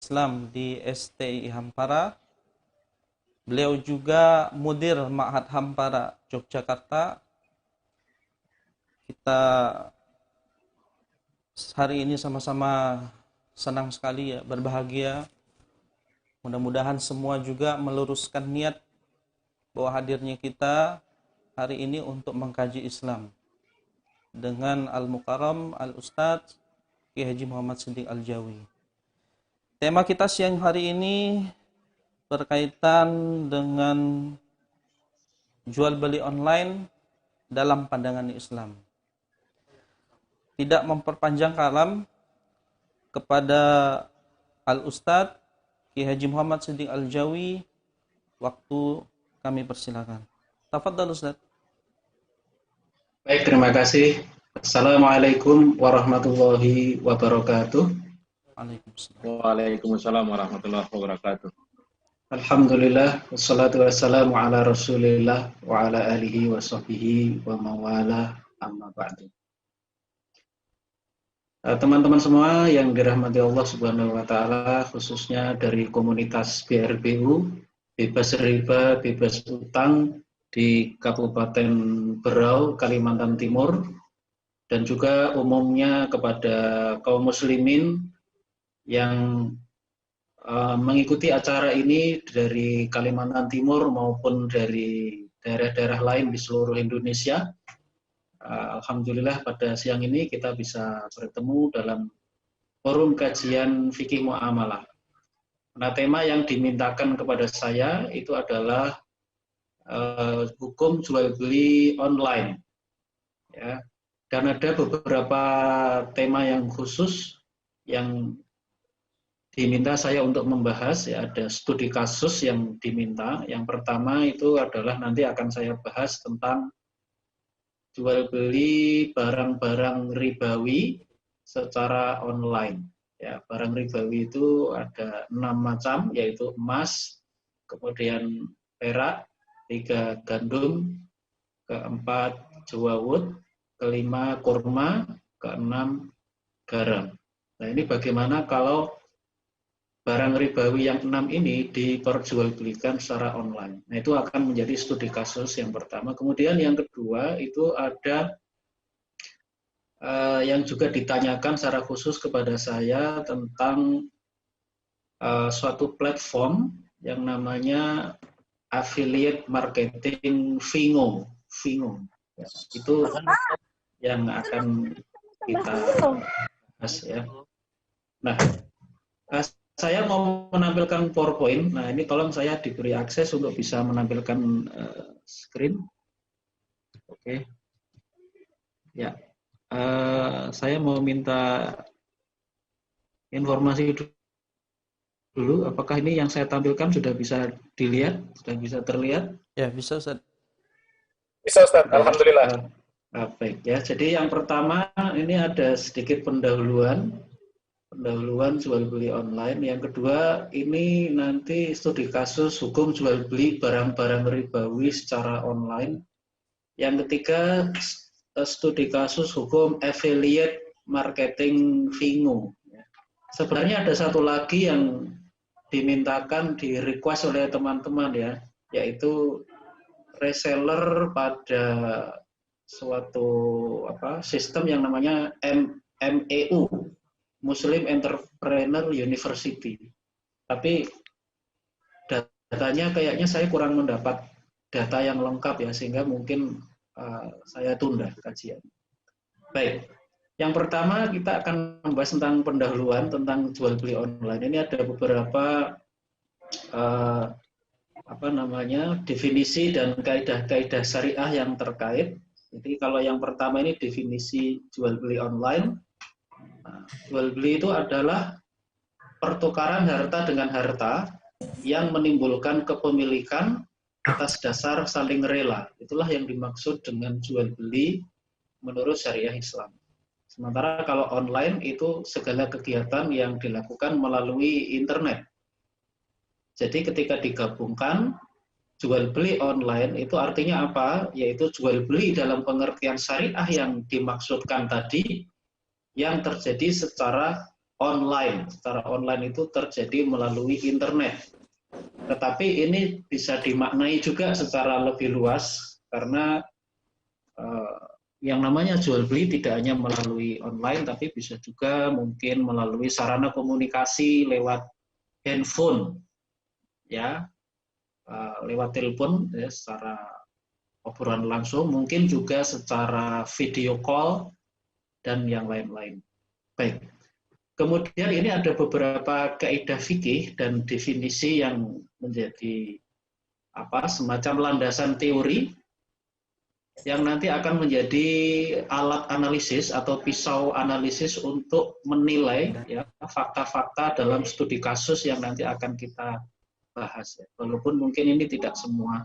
Islam di STI Hampara. Beliau juga mudir Ma'had Hampara Yogyakarta. Kita hari ini sama-sama senang sekali ya, berbahagia. Mudah-mudahan semua juga meluruskan niat bahwa hadirnya kita hari ini untuk mengkaji Islam dengan Al-Mukarram Al-Ustadz Kiai Haji Muhammad Shiddiq Al-Jawi. Tema kita siang hari ini berkaitan dengan jual beli online dalam pandangan Islam. Tidak memperpanjang kalam, kepada Al-Ustadz Kiai Haji Muhammad Shiddiq Al-Jawi, waktu kami persilakan. Tafadhal Ustaz. Baik, terima kasih. Assalamualaikum warahmatullahi wabarakatuh. Waalaikumsalam. Waalaikumsalam warahmatullahi wabarakatuh. Alhamdulillah, wassalatu wassalamu ala rasulillah wa ala alihi wa sahbihi wa mawala amma ba'du. Teman-teman semua yang dirahmati Allah Subhanahu wa Ta'ala, khususnya dari komunitas BRBU, bebas riba, bebas utang di Kabupaten Berau, Kalimantan Timur, dan juga umumnya kepada kaum muslimin yang mengikuti acara ini dari Kalimantan Timur maupun dari daerah-daerah lain di seluruh Indonesia. Alhamdulillah pada siang ini kita bisa bertemu dalam forum kajian fikih muamalah. Nah, tema yang dimintakan kepada saya itu adalah hukum jual beli online. Ya. Dan ada beberapa tema yang khusus yang diminta saya untuk membahas. Ya, ada studi kasus yang diminta. Yang pertama itu adalah nanti akan saya bahas tentang jual beli barang-barang ribawi secara online. Ya, barang ribawi itu ada 6 macam, yaitu emas, kemudian perak, 3 gandum, keempat jawawut, kelima kurma, keenam garam. Nah, ini bagaimana kalau barang ribawi yang 6 ini diperjualbelikan secara online. Nah, itu akan menjadi studi kasus yang pertama. Kemudian yang kedua itu ada yang juga ditanyakan secara khusus kepada saya tentang suatu platform yang namanya affiliate marketing Vingo. Ya, itu yang akan kita bahas ya. Nah, saya mau menampilkan PowerPoint. Nah, ini tolong saya diberi akses untuk bisa menampilkan screen. Oke. Ya. Saya mau minta informasi dulu. Apakah ini yang saya tampilkan sudah bisa dilihat? Sudah bisa terlihat? Ya, bisa Ustaz. Bisa Ustaz, alhamdulillah. Baik ya. Jadi yang pertama ini ada sedikit pendahuluan jual beli online. Yang kedua ini nanti studi kasus hukum jual beli barang-barang ribawi secara online. Yang ketiga studi kasus hukum affiliate marketing Vingo. Sebenarnya ada satu lagi yang dimintakan, di request oleh teman-teman ya, yaitu reseller pada suatu sistem yang namanya MEU, Muslim Entrepreneur University. Tapi datanya kayaknya saya kurang mendapat data yang lengkap ya, sehingga mungkin saya tunda kajian. Baik, yang pertama kita akan membahas tentang pendahuluan tentang jual beli online. Ini ada beberapa definisi dan kaidah-kaidah syariah yang terkait. Jadi kalau yang pertama ini definisi jual beli online. Jual beli itu adalah pertukaran harta dengan harta yang menimbulkan kepemilikan atas dasar saling rela. Itulah yang dimaksud dengan jual beli menurut syariah Islam. Sementara kalau online itu segala kegiatan yang dilakukan melalui internet. Jadi ketika digabungkan, jual beli online itu artinya apa? Yaitu jual beli dalam pengertian syariah yang dimaksudkan tadi, yang terjadi secara online. Secara online itu terjadi melalui internet. Tetapi ini bisa dimaknai juga secara lebih luas karena yang namanya jual beli tidak hanya melalui online, tapi bisa juga mungkin melalui sarana komunikasi lewat handphone, ya, lewat telepon, ya, secara obrolan langsung, mungkin juga secara video call dan yang lain-lain. Baik. Kemudian ini ada beberapa kaidah fikih dan definisi yang menjadi semacam landasan teori yang nanti akan menjadi alat analisis atau pisau analisis untuk menilai, ya, fakta-fakta dalam studi kasus yang nanti akan kita bahas, ya. Walaupun mungkin ini tidak semua.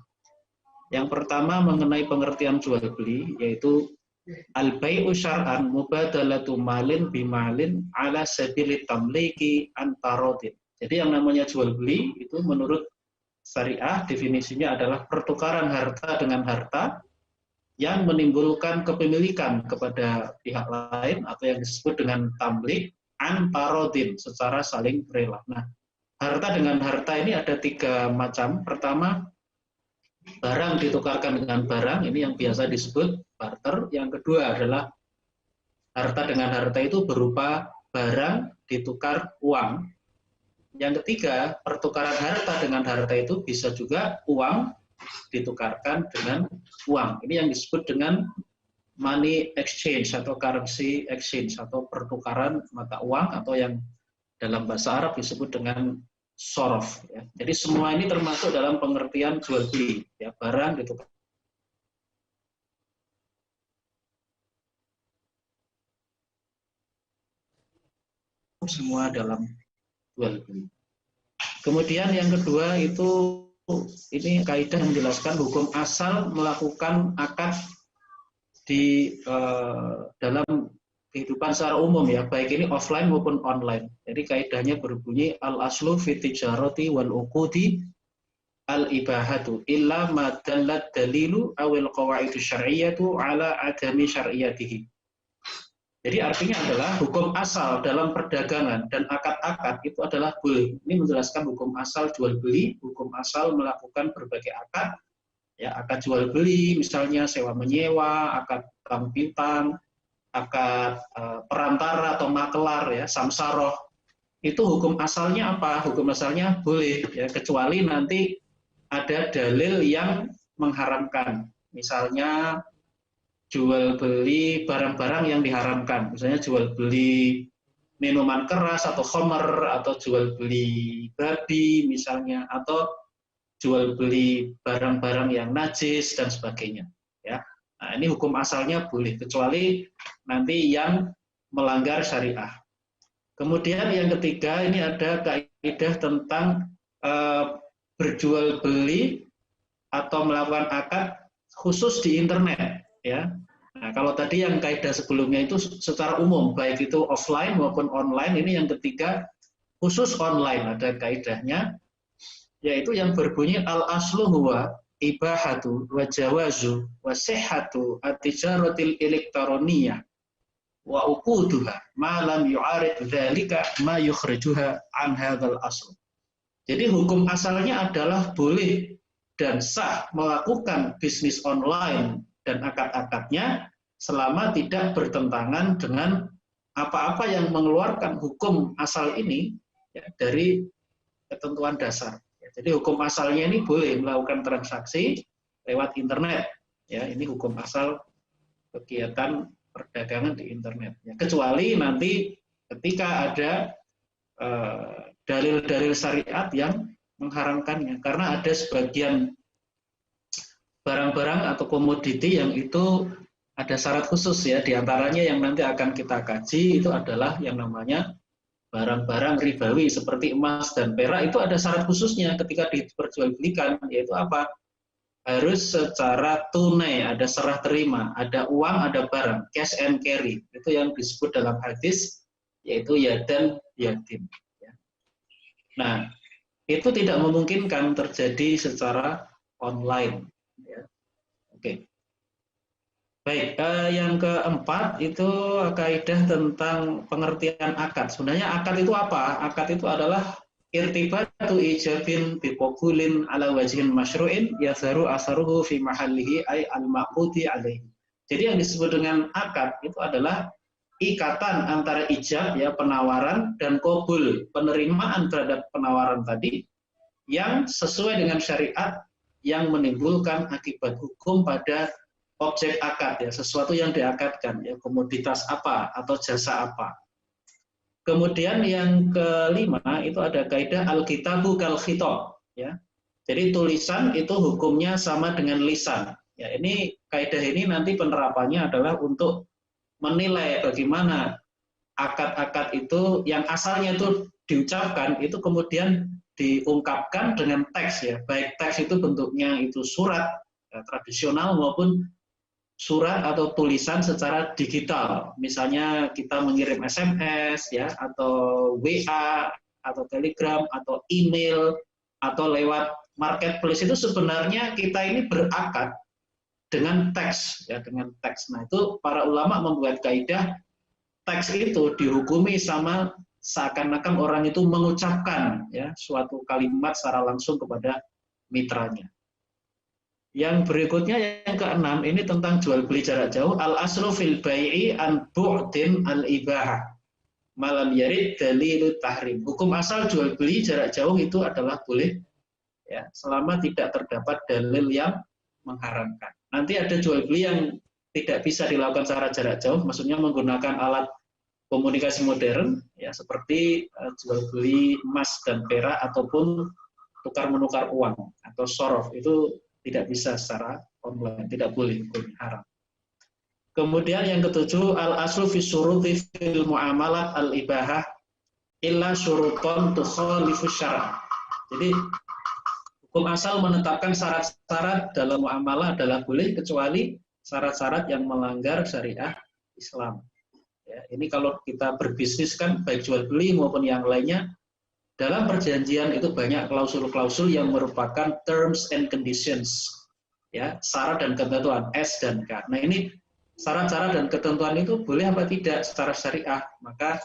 Yang pertama mengenai pengertian jual beli, yaitu al-bai'u syar'an mubadalatu malin bimalin ala sabilit tamliki antarodin. Jadi yang namanya jual beli itu menurut syariah definisinya adalah pertukaran harta dengan harta yang menimbulkan kepemilikan kepada pihak lain atau yang disebut dengan tamlik antarodin, secara saling rela. Nah, harta dengan harta ini ada 3 macam. Pertama, barang ditukarkan dengan barang, ini yang biasa disebut barter. Yang kedua adalah harta dengan harta itu berupa barang ditukar uang. Yang ketiga, pertukaran harta dengan harta itu bisa juga uang ditukarkan dengan uang. Ini yang disebut dengan money exchange atau currency exchange atau pertukaran mata uang atau yang dalam bahasa Arab disebut dengan sorof. Ya. Jadi semua ini termasuk dalam pengertian jual beli, ya, barang ditukar. Semua dalam jual beli. Kemudian yang kedua itu ini kaidah menjelaskan hukum asal melakukan akad di dalam kehidupan secara umum, ya, baik ini offline maupun online. Jadi kaidahnya berbunyi al-aslu fi tijarati wal uqudi al-ibahatu illa ma dallat dalilu awil qawaidu syar'iyyatu ala adami syar'iyyatihi. Jadi artinya adalah hukum asal dalam perdagangan dan akad-akad itu adalah boleh. Ini menjelaskan hukum asal jual beli, hukum asal melakukan berbagai akad, ya, akad jual beli, misalnya sewa menyewa, akad utang piutang, akad perantara atau makelar, ya, samsaroh. Itu hukum asalnya apa? Hukum asalnya boleh, ya, kecuali nanti ada dalil yang mengharamkan. Misalnya jual beli barang-barang yang diharamkan, misalnya jual beli minuman keras atau khamr, atau jual beli babi misalnya, atau jual beli barang-barang yang najis dan sebagainya, ya. Nah, ini hukum asalnya boleh, kecuali nanti yang melanggar syariah. Kemudian yang ketiga ini ada kaidah tentang berjual beli atau melakukan akad khusus di internet, ya. Nah, kalau tadi yang kaidah sebelumnya itu secara umum, baik itu offline maupun online, ini yang ketiga khusus online ada kaidahnya, yaitu yang berbunyi al-aslu huwa ibahatu wa jawazu wa sihhatu at-tijaratil elektroniyah wa uquduha ma lam yu'arid dzalika ma yukhrijuha an hadzal asl. Jadi hukum asalnya adalah boleh dan sah melakukan bisnis online dan akad-akadnya selama tidak bertentangan dengan apa-apa yang mengeluarkan hukum asal ini, ya, dari ketentuan dasar. Ya, jadi hukum asalnya ini boleh melakukan transaksi lewat internet, ya, ini hukum asal kegiatan perdagangan di internet, ya, kecuali nanti ketika ada dalil-dalil syariat yang mengharamkannya, karena ada sebagian barang-barang atau komoditi yang itu ada syarat khusus, ya, diantaranya yang nanti akan kita kaji itu adalah yang namanya barang-barang ribawi seperti emas dan perak. Itu ada syarat khususnya ketika diperjualbelikan, yaitu apa? Harus secara tunai, ada serah terima, ada uang, ada barang, cash and carry. Itu yang disebut dalam hadis, yaitu yadan yadin. Nah, itu tidak memungkinkan terjadi secara online. Ya. Oke. Baik, yang keempat itu kaidah tentang pengertian akad. Sebenarnya akad itu apa? Akad itu adalah irtibatu ijabin biqabulin ala wajhin masyru'in yazaru asaruhu fi mahallihi ay al-maqudi alaihi. Jadi yang disebut dengan akad itu adalah ikatan antara ijab ya penawaran dan qabul, penerimaan terhadap penawaran tadi yang sesuai dengan syariat yang menimbulkan akibat hukum pada objek akad ya, sesuatu yang diakadkan ya, komoditas apa atau jasa apa. Kemudian yang kelima itu ada kaidah al-kitabu kal khitab ya. Jadi tulisan itu hukumnya sama dengan lisan. Ya, ini kaidah ini nanti penerapannya adalah untuk menilai bagaimana akad-akad itu yang asalnya itu diucapkan itu kemudian diungkapkan dengan teks ya, baik teks itu bentuknya itu surat ya, tradisional maupun surat atau tulisan secara digital. Misalnya kita mengirim SMS ya atau WA atau Telegram atau email atau lewat marketplace itu sebenarnya kita ini berakad dengan teks ya, dengan teks. Nah, itu para ulama membuat kaidah teks itu dihukumi sama seakan-akan orang itu mengucapkan ya suatu kalimat secara langsung kepada mitranya. Yang berikutnya yang keenam ini tentang jual beli jarak jauh. Al aslu fil bai'i an bu'din al ibahah malam yarid dalilut tahrim. Hukum asal jual beli jarak jauh itu adalah boleh ya selama tidak terdapat dalil yang mengharamkan. Nanti ada jual beli yang tidak bisa dilakukan secara jarak jauh, maksudnya menggunakan alat komunikasi modern ya seperti jual beli emas dan perak ataupun tukar menukar uang atau sorof, itu tidak bisa secara online, tidak boleh, hukumnya haram. Kemudian yang ketujuh, al-aslu fi syuruti fil muamalat al-ibahah illa syuruton tukhalifu syara'. Jadi hukum asal menetapkan syarat-syarat dalam muamalah adalah boleh kecuali syarat-syarat yang melanggar syariah Islam. Ya, ini kalau kita berbisnis kan baik jual beli maupun yang lainnya, dalam perjanjian itu banyak klausul-klausul yang merupakan terms and conditions, ya, syarat dan ketentuan S dan K. Nah ini syarat-syarat dan ketentuan itu boleh apa tidak secara syariah. Maka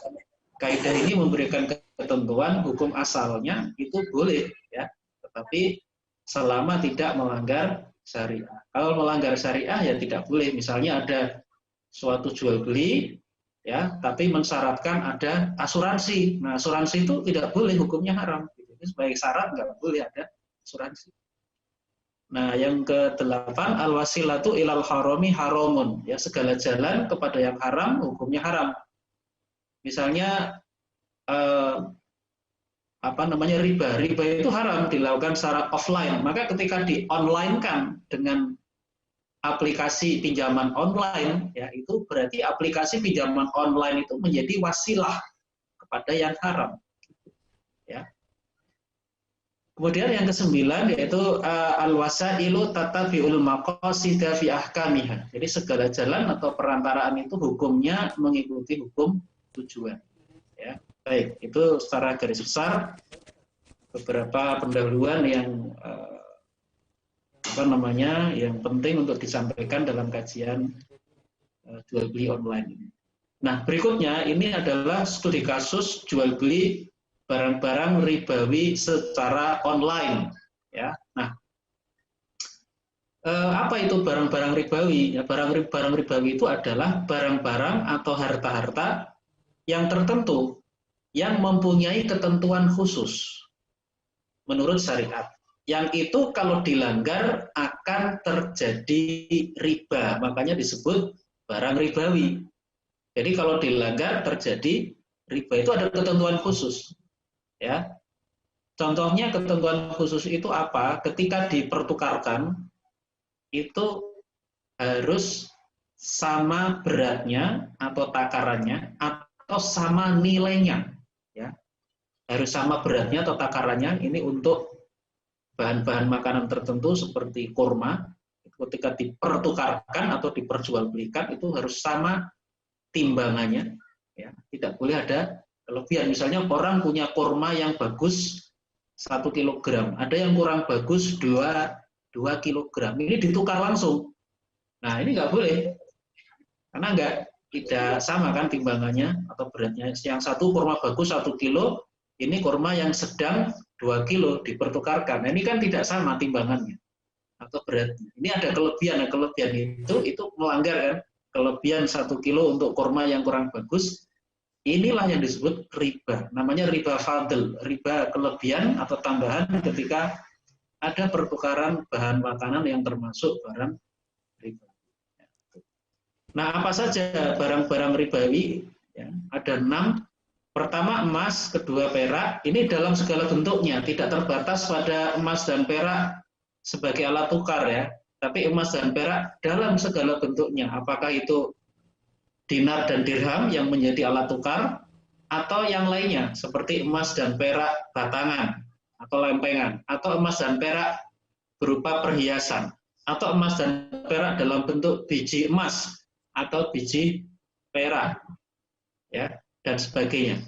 kaidah ini memberikan ketentuan hukum asalnya itu boleh, ya, tetapi selama tidak melanggar syariah. Kalau melanggar syariah ya tidak boleh. Misalnya ada suatu jual beli, ya, tapi mensyaratkan ada asuransi. Nah, asuransi itu tidak boleh, hukumnya haram. Jadi sebagai syarat nggak boleh ada asuransi. Nah, yang ke-8 al-wasilatu ilal harami haramun. Ya, segala jalan kepada yang haram hukumnya haram. Misalnya riba. Riba itu haram dilakukan secara offline. Maka ketika di-online-kan dengan aplikasi pinjaman online, ya itu berarti aplikasi pinjaman online itu menjadi wasilah kepada yang haram. Ya. Kemudian yang ke-9 yaitu al-wasailu tatabi'ul maqasida fi ahkamiha. Jadi segala jalan atau perantaraan itu hukumnya mengikuti hukum tujuan. Ya. Baik, itu secara garis besar beberapa pendahuluan yang yang penting untuk disampaikan dalam kajian jual beli online. Nah, berikutnya ini adalah studi kasus jual beli barang-barang ribawi secara online, ya. Nah, apa itu barang-barang ribawi? Ya, barang-barang ribawi itu adalah barang-barang atau harta-harta yang tertentu yang mempunyai ketentuan khusus menurut syariat. Yang itu kalau dilanggar akan terjadi riba, makanya disebut barang ribawi. Jadi kalau dilanggar terjadi riba, itu ada ketentuan khusus. Ya, contohnya ketentuan khusus itu apa? Ketika dipertukarkan itu harus sama beratnya atau takarannya atau sama nilainya. Ya, harus sama beratnya atau takarannya. Ini untuk bahan-bahan makanan tertentu seperti kurma, ketika dipertukarkan atau diperjualbelikan itu harus sama timbangannya, ya, tidak boleh ada kelebihan. Misalnya orang punya kurma yang bagus 1 kg, ada yang kurang bagus 2 kg, ini ditukar langsung. Nah ini nggak boleh, Karena tidak sama kan timbangannya atau beratnya. Yang satu kurma bagus 1 kilo, ini kurma yang sedang 2 kilo dipertukarkan. Nah, ini kan tidak sama timbangannya atau beratnya. Ini ada kelebihan. Nah, kelebihan itu melanggar kan. Kelebihan 1 kilo untuk kurma yang kurang bagus, inilah yang disebut riba. Namanya riba fadl, riba kelebihan atau tambahan ketika ada pertukaran bahan makanan yang termasuk barang riba. Nah, apa saja barang-barang ribawi? Ya, ada 6. Pertama emas, kedua perak. Ini dalam segala bentuknya, tidak terbatas pada emas dan perak sebagai alat tukar ya. Tapi emas dan perak dalam segala bentuknya. Apakah itu dinar dan dirham yang menjadi alat tukar, atau yang lainnya seperti emas dan perak batangan atau lempengan, atau emas dan perak berupa perhiasan, atau emas dan perak dalam bentuk biji emas atau biji perak, ya, dan sebagainya.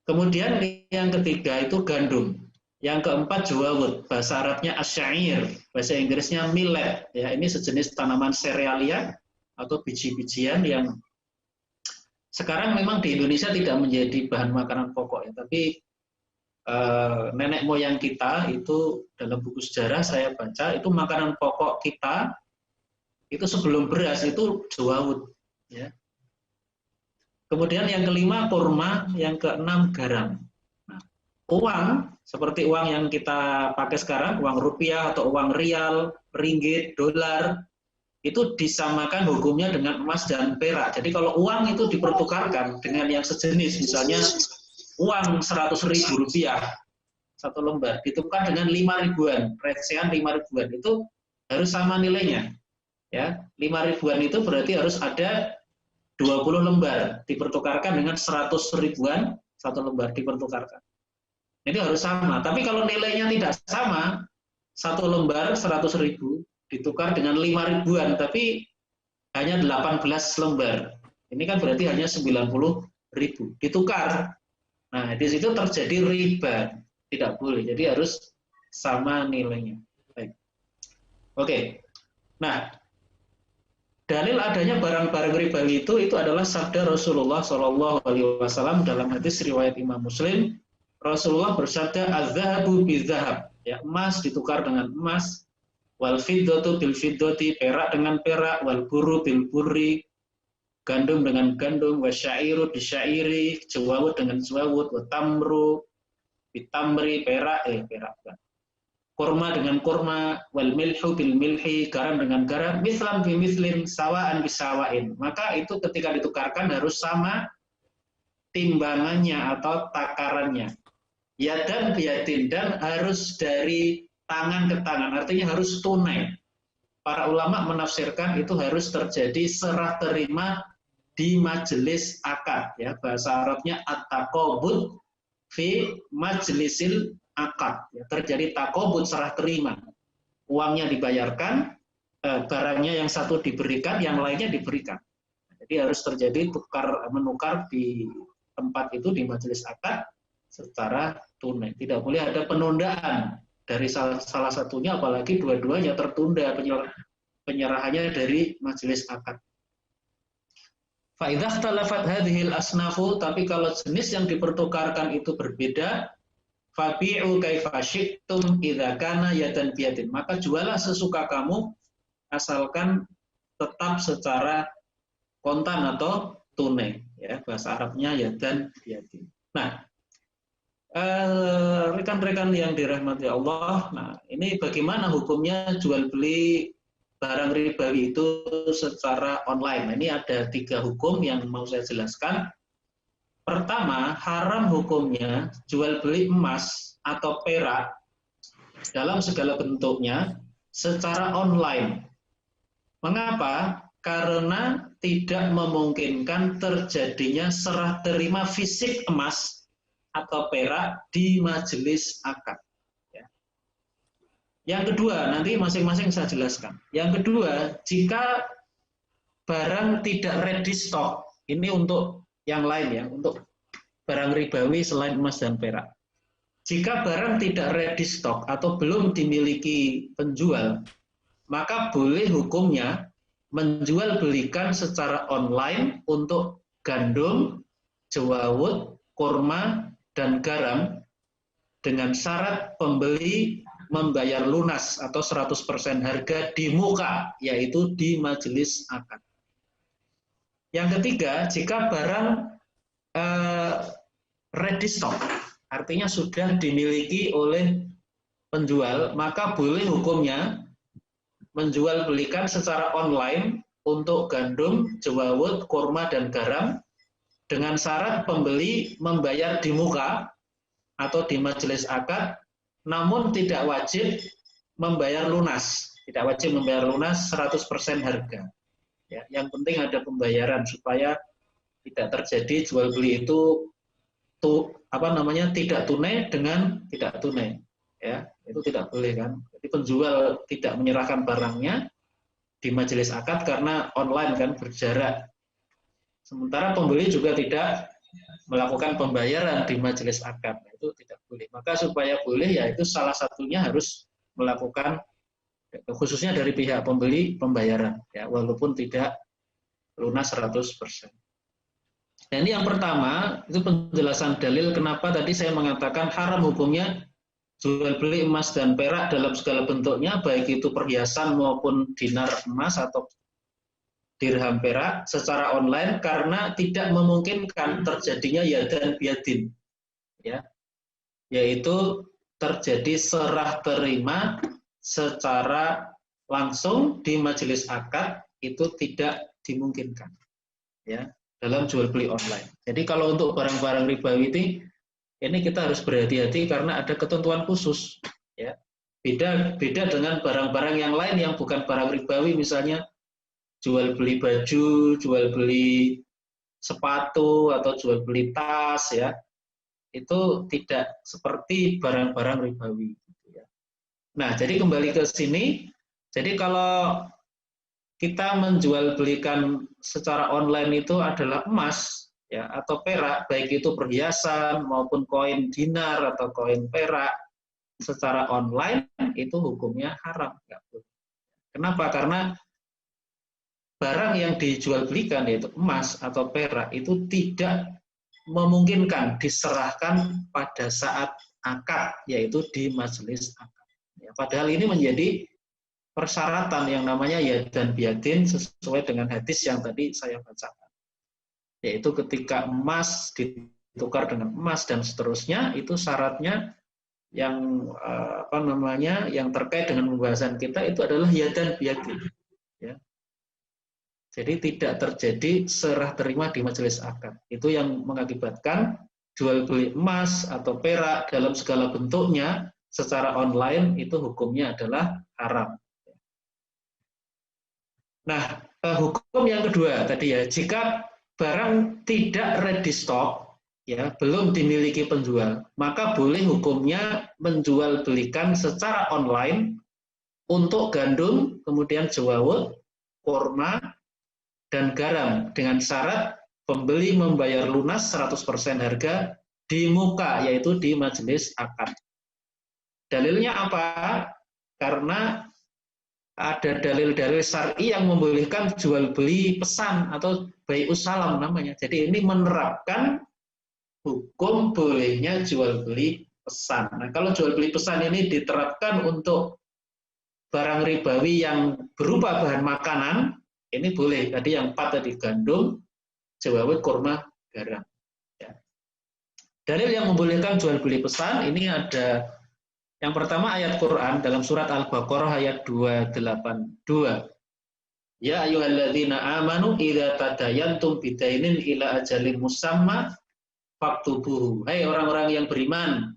Kemudian yang ketiga itu gandum. Yang keempat jawawud, bahasa Arabnya asyair, bahasa Inggrisnya millet. Ya, ini sejenis tanaman serealia atau biji-bijian yang sekarang memang di Indonesia tidak menjadi bahan makanan pokok, ya, tapi nenek moyang kita itu dalam buku sejarah saya baca itu makanan pokok kita itu sebelum beras itu jawawud, ya. Kemudian yang kelima kurma, yang keenam garam. Nah, uang seperti uang yang kita pakai sekarang, uang rupiah atau uang rial, ringgit, dolar, itu disamakan hukumnya dengan emas dan perak. Jadi kalau uang itu dipertukarkan dengan yang sejenis, misalnya uang 100.000 rupiah satu lembar ditukar dengan 5.000-an, recehan 5.000-an, itu harus sama nilainya. Ya, 5.000-an itu berarti harus ada 20 lembar dipertukarkan dengan 100.000-an satu lembar dipertukarkan. Ini harus sama. Tapi kalau nilainya tidak sama, satu lembar 100.000 ditukar dengan 5.000-an, tapi hanya 18 lembar. Ini kan berarti hanya 90.000 ditukar. Nah, di situ terjadi riba. Tidak boleh. Jadi harus sama nilainya. Baik. Oke. Nah, dalil adanya barang-barang ribawi itu adalah sabda Rasulullah SAW dalam hadis riwayat Imam Muslim. Rasulullah bersabda, "Az-zahabu biz-zahab." Ya, emas ditukar dengan emas, wal fiddatu bil fiddati, perak dengan perak, wal burru bil burri, gandum dengan gandum, wasyairu bisyairi, jawawud dengan jawawud, wa tamru bitamri, perak kan. Kurma dengan kurma, wal milhu bil milhi, garam dengan garam, mislam bi mislin, sawaan bi sawain. Maka itu ketika ditukarkan harus sama timbangannya atau takarannya. Yadan biadin, dan harus dari tangan ke tangan, artinya harus tunai. Para ulama menafsirkan itu harus terjadi serah terima di majelis akad, ya, bahasa Arabnya at-taqabud fi majlisil akad, ya, terjadi takobut, serah terima, uangnya dibayarkan, barangnya yang satu diberikan, yang lainnya diberikan. Jadi harus terjadi menukar di tempat itu, di majelis akad secara tunai. Tidak boleh ada penundaan dari salah satunya, apalagi dua-duanya tertunda penyerahannya dari majelis akad. Fa idza ikhtalafat hadhil asnafu, tapi kalau jenis yang dipertukarkan itu berbeda, fabi'u kaifa syi'tum idza kana yadan biyadin, maka jualah sesuka kamu asalkan tetap secara kontan atau tunai, ya, bahasa Arabnya yadan biyadin. Nah, rekan-rekan yang dirahmati Allah, nah ini bagaimana hukumnya jual beli barang ribawi itu secara online. Nah, ini ada 3 hukum yang mau saya jelaskan. Pertama, haram hukumnya jual beli emas atau perak dalam segala bentuknya secara online. Mengapa? Karena tidak memungkinkan terjadinya serah terima fisik emas atau perak di majelis akad. Ya. Yang kedua, nanti masing-masing saya jelaskan. Yang kedua, jika barang tidak ready stock, ini untuk yang lain ya, untuk barang ribawi selain emas dan perak. Jika barang tidak ready stock atau belum dimiliki penjual, maka boleh hukumnya menjual belikan secara online untuk gandum, jawawut, kurma, dan garam dengan syarat pembeli membayar lunas atau 100% harga di muka, yaitu di majelis akad. Yang ketiga, jika barang ready stock, artinya sudah dimiliki oleh penjual, maka boleh hukumnya menjual belikan secara online untuk gandum, jawawut, kurma, dan garam dengan syarat pembeli membayar di muka atau di majelis akad, namun tidak wajib membayar lunas. Tidak wajib membayar lunas 100% harga. Ya, yang penting ada pembayaran supaya tidak terjadi jual beli itu tidak tunai dengan tidak tunai. Ya, itu tidak boleh kan. Jadi penjual tidak menyerahkan barangnya di majelis akad karena online kan, berjarak. Sementara pembeli juga tidak melakukan pembayaran di majelis akad, itu tidak boleh. Maka supaya boleh, yaitu salah satunya harus melakukan, khususnya dari pihak pembeli, pembayaran, ya, walaupun tidak lunas 100%. Dan ini yang pertama, itu penjelasan dalil kenapa tadi saya mengatakan haram hukumnya jual beli emas dan perak dalam segala bentuknya, baik itu perhiasan maupun dinar emas atau dirham perak secara online, karena tidak memungkinkan terjadinya yadan biadin, ya, yaitu terjadi serah terima secara langsung di majelis akad, itu tidak dimungkinkan, ya, dalam jual beli online. Jadi kalau untuk barang-barang ribawi ini kita harus berhati-hati karena ada ketentuan khusus, ya. Beda dengan barang-barang yang lain yang bukan barang ribawi, misalnya jual beli baju, jual beli sepatu, atau jual beli tas, ya, itu tidak seperti barang-barang ribawi. Nah, jadi kembali ke sini, jadi kalau kita menjual belikan secara online itu adalah emas, ya, atau perak, baik itu perhiasan maupun koin dinar atau koin perak secara online, itu hukumnya haram. Kenapa? Karena barang yang dijual belikan, yaitu emas atau perak, itu tidak memungkinkan diserahkan pada saat akad, yaitu di majelis akad. Ya, padahal ini menjadi persyaratan yang namanya yadan biadin sesuai dengan hadis yang tadi saya bacakan. Yaitu ketika emas ditukar dengan emas dan seterusnya, itu syaratnya yang yang terkait dengan pembahasan kita itu adalah yadan biadin. Ya. Jadi tidak terjadi serah terima di majelis akad. Itu yang mengakibatkan jual beli emas atau perak dalam segala bentuknya secara online itu hukumnya adalah haram. Nah, hukum yang kedua tadi, ya, jika barang tidak ready stock, ya, belum dimiliki penjual, maka boleh hukumnya menjual belikan secara online untuk gandum, kemudian jawawut, kurma, dan garam dengan syarat pembeli membayar lunas 100% harga di muka, yaitu di majelis akad. Dalilnya apa? Karena ada dalil-dalil syar'i yang membolehkan jual beli pesan atau bai'us salam namanya. Jadi ini menerapkan hukum bolehnya jual beli pesan. Nah, kalau jual beli pesan ini diterapkan untuk barang ribawi yang berupa bahan makanan, ini boleh. Tadi yang 4 tadi, gandum, jawawut, kurma, garam. Ya. Dalil yang membolehkan jual beli pesan ini ada yang pertama ayat Quran dalam surat Al-Baqarah ayat 282. Ya ayyuhalladzina amanu idza tadayantum bidainin ila ajalin musamma faktubuhu. Hai orang-orang yang beriman,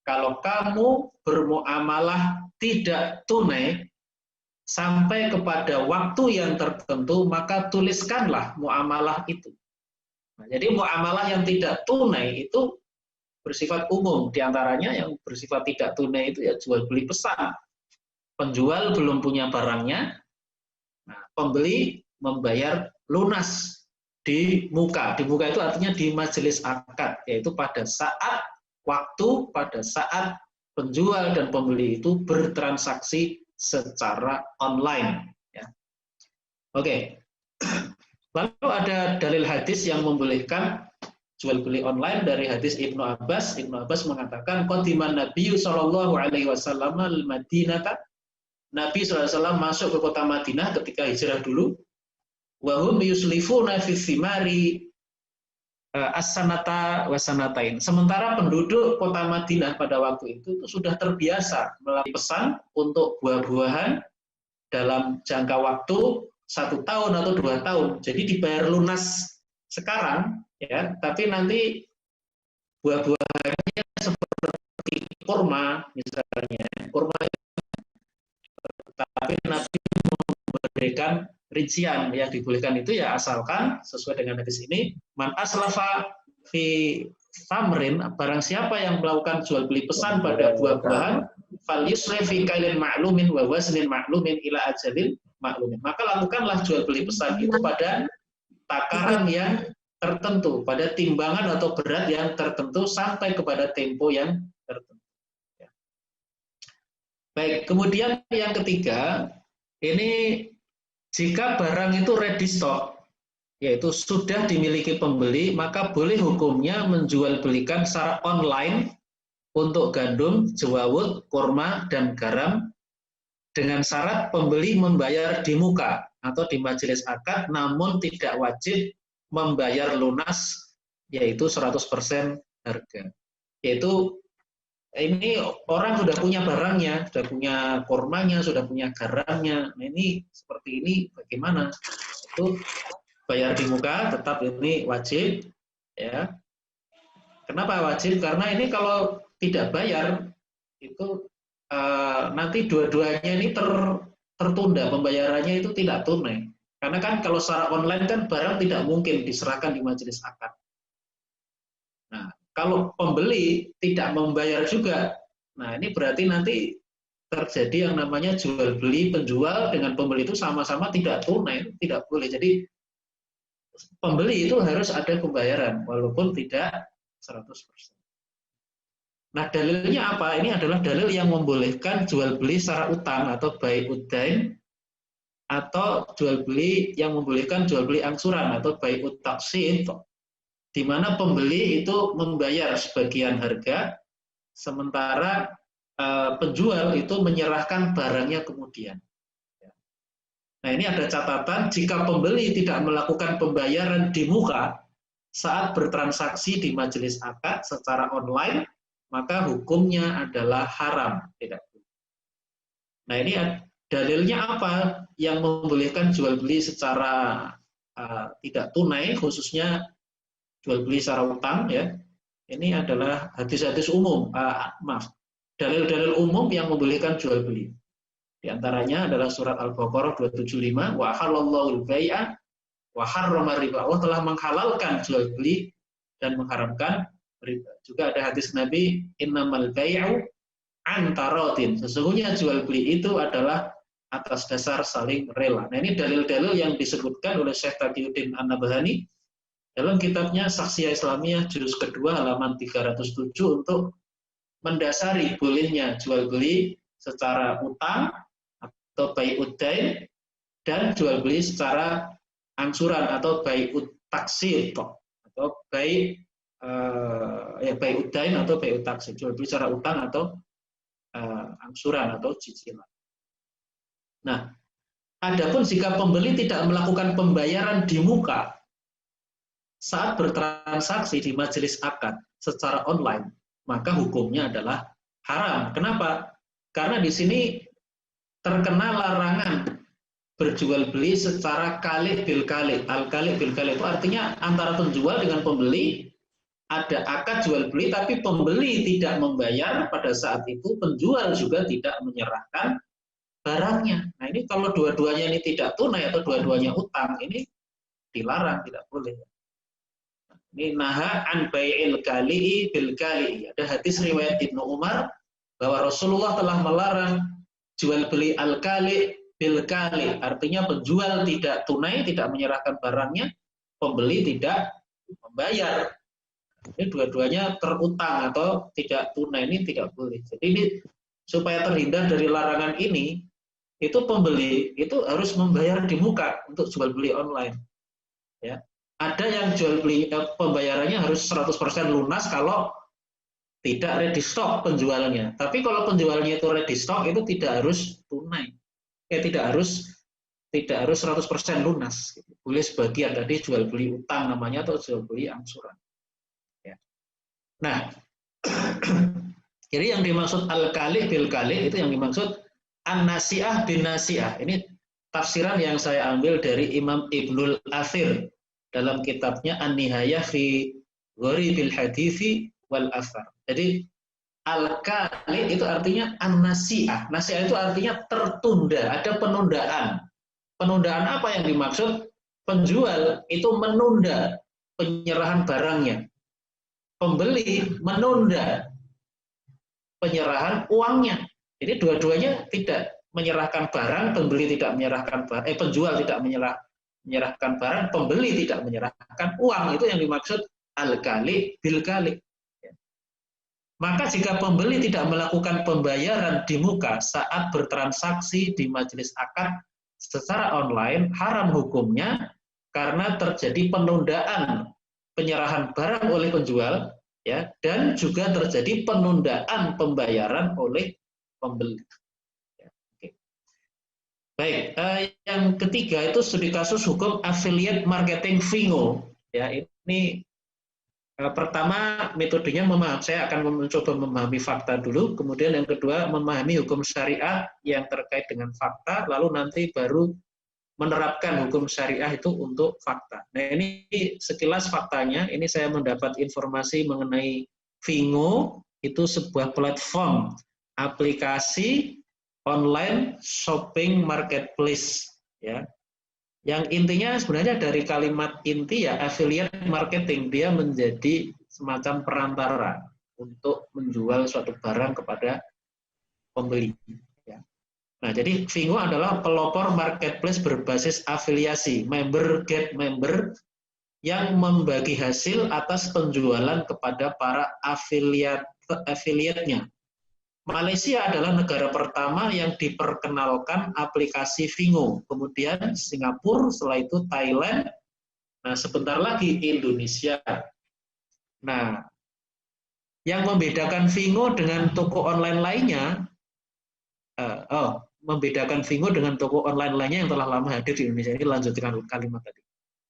kalau kamu bermuamalah tidak tunai sampai kepada waktu yang tertentu, maka tuliskanlah muamalah itu. Nah, jadi muamalah yang tidak tunai itu bersifat umum, diantaranya yang bersifat tidak tunai itu ya jual beli pesan. Penjual belum punya barangnya, nah, pembeli membayar lunas di muka. Di muka itu artinya di majelis akad, yaitu pada saat penjual dan pembeli itu bertransaksi secara online. Ya. Oke. Lalu ada dalil hadis yang membolehkan jual beli online dari hadis Ibnu Abbas. Ibnu Abbas mengatakan qadiman Nabi sallallahu alaihi wasallam al-Madinata. Nabi sallallahu alaihi wasallam masuk ke kota Madinah ketika hijrah dulu. Wa hum yuslifuna fi thimari as-sanata wa sanatain. Sementara penduduk kota Madinah pada waktu itu sudah terbiasa melalui pesan untuk buah-buahan dalam jangka waktu 1 tahun atau 2 tahun. Jadi dibayar lunas sekarang, ya, tapi nanti buah-buahannya seperti kurma, misalnya. Kurma, tapi Nabi memberikan rincian yang dibolehkan itu ya asalkan sesuai dengan hadis ini, man aslafa fi tamrin, barang siapa yang melakukan jual beli pesan pada buah-buahan, fal yusrif fi kailin ma'lumin wa waznin ma'lumin ila ajalin ma'lumin. Maka lakukanlah jual beli pesan itu pada takaran yang tertentu, pada timbangan atau berat yang tertentu sampai kepada tempo yang tertentu. Ya. Baik, kemudian yang ketiga, ini jika barang itu ready stock, yaitu sudah dimiliki pembeli, maka boleh hukumnya menjual belikan secara online untuk gandum, jawawut, kurma, dan garam dengan syarat pembeli membayar di muka atau di majelis akad, namun tidak wajib membayar lunas, yaitu 100% harga. Yaitu ini orang sudah punya barangnya, sudah punya kurmanya, sudah punya garamnya. Nah, ini seperti ini bagaimana? Itu bayar di muka tetap ini wajib, ya. Kenapa wajib? Karena ini kalau tidak bayar itu nanti dua-duanya ini tertunda, pembayarannya itu tidak tunai. Karena kan kalau secara online kan barang tidak mungkin diserahkan di majelis akad. Nah, kalau pembeli tidak membayar juga, nah ini berarti nanti terjadi yang namanya jual beli, penjual dengan pembeli itu sama-sama tidak tunai, tidak boleh. Jadi pembeli itu harus ada pembayaran walaupun tidak 100%. Nah, dalilnya apa? Ini adalah dalil yang membolehkan jual beli secara utang atau bai udain, atau jual beli yang membolehkan jual beli angsuran atau bai utaksi, di mana pembeli itu membayar sebagian harga, sementara penjual itu menyerahkan barangnya kemudian. Nah, ini ada catatan, jika pembeli tidak melakukan pembayaran di muka saat bertransaksi di majelis akad secara online, maka hukumnya adalah haram. Tidak. Nah, ini dalilnya apa yang membolehkan jual beli secara tidak tunai, khususnya jual beli secara utang, ya. Ini adalah hadis-hadis umum, dalil-dalil umum yang membolehkan jual beli. Di antaranya adalah surat Al-Baqarah 275, wa halallahu al-bai'a wa harrama riba. Allah telah menghalalkan jual beli dan mengharamkan riba. Juga ada hadis Nabi, innamal bai'u an taradin. Sesungguhnya jual beli itu adalah atas dasar saling rela. Nah, ini dalil-dalil yang disebutkan oleh Syekh Taqiyuddin An-Nabhani dalam kitabnya Saksiyah Islamiyah juz kedua halaman 307 untuk mendasari bolehnya jual beli secara utang atau bai udain dan jual beli secara angsuran atau bai taksir atau bai bai udain atau bai taksir, jual beli secara utang atau angsuran atau cicilan. Nah, adapun jika pembeli tidak melakukan pembayaran di muka saat bertransaksi di majelis akad secara online, maka hukumnya adalah haram. Kenapa? Karena di sini terkena larangan berjual beli secara kali bil kali. Al kali bil kali itu artinya antara penjual dengan pembeli ada akad jual beli, tapi pembeli tidak membayar pada saat itu, penjual juga tidak menyerahkan barangnya. Nah, ini kalau dua-duanya ini tidak tunai atau dua-duanya utang, ini dilarang, tidak boleh. Ini naha an bai'il kali'i bil kali'i. Ada hadis riwayat Ibnu Umar bahwa Rasulullah telah melarang jual beli al-kali bil kali. Artinya penjual tidak tunai, tidak menyerahkan barangnya, pembeli tidak membayar. Ini dua-duanya terutang atau tidak tunai, ini tidak boleh. Jadi ini supaya terhindar dari larangan ini, itu pembeli itu harus membayar di muka untuk jual beli online. Ya. Ada yang jual beli pembayarannya harus 100% lunas kalau tidak ready stock penjualannya. Tapi kalau penjualannya itu ready stock itu tidak harus tunai. Tidak harus 100% lunas. Boleh sebagian, tadi jual beli utang namanya atau jual beli angsuran. Ya. Nah, jadi yang dimaksud al-kali bil kali itu yang dimaksud an-nasi'ah bin nasi'ah. Ini tafsiran yang saya ambil dari Imam Ibnul Athir dalam kitabnya An-Nihayah fi Gharibil Hadithi wal Athar. Jadi al-kali itu artinya an-nasi'ah. Nasi'ah itu artinya tertunda, ada penundaan. Penundaan apa yang dimaksud? Penjual itu menunda penyerahan barangnya. Pembeli menunda penyerahan uangnya. Jadi dua-duanya tidak menyerahkan barang, pembeli tidak menyerahkan barang, penjual tidak menyerahkan barang, pembeli tidak menyerahkan uang. Itu yang dimaksud al-kali bil kali. Maka jika pembeli tidak melakukan pembayaran di muka saat bertransaksi di majelis akad secara online, haram hukumnya karena terjadi penundaan penyerahan barang oleh penjual, ya, dan juga terjadi penundaan pembayaran oleh pembeli. Ya, oke. Baik, yang ketiga itu studi kasus hukum affiliate marketing Fingo. Ya, ini pertama metodenya saya akan mencoba memahami fakta dulu, kemudian yang kedua memahami hukum syariat yang terkait dengan fakta, lalu nanti baru menerapkan hukum syariah itu untuk fakta. Nah, ini sekilas faktanya. Ini saya mendapat informasi mengenai Fingo, itu sebuah platform aplikasi online shopping marketplace, ya. Yang intinya sebenarnya dari kalimat inti ya affiliate marketing, dia menjadi semacam perantara untuk menjual suatu barang kepada pembeli. Ya. Nah, jadi Fingo adalah pelopor marketplace berbasis afiliasi, member get member, yang membagi hasil atas penjualan kepada para afiliatnya. Malaysia adalah negara pertama yang diperkenalkan aplikasi Fingo, kemudian Singapura, setelah itu Thailand, nah sebentar lagi Indonesia. Nah, yang membedakan Fingo dengan toko online lainnya, membedakan Fingo dengan toko online lainnya yang telah lama hadir di Indonesia, ini lanjutkan kalimat tadi.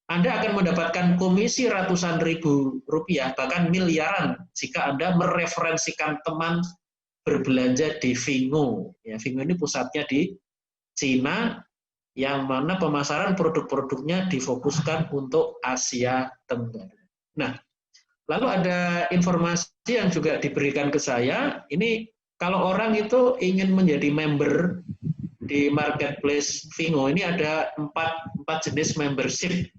Anda akan mendapatkan komisi ratusan ribu rupiah, bahkan miliaran, jika Anda mereferensikan teman berbelanja di Fingo. Ya, Fingo ini pusatnya di Cina, yang mana pemasaran produk-produknya difokuskan untuk Asia Tenggara. Nah, lalu ada informasi yang juga diberikan ke saya, ini kalau orang itu ingin menjadi member di marketplace Fingo, ini ada empat jenis membership.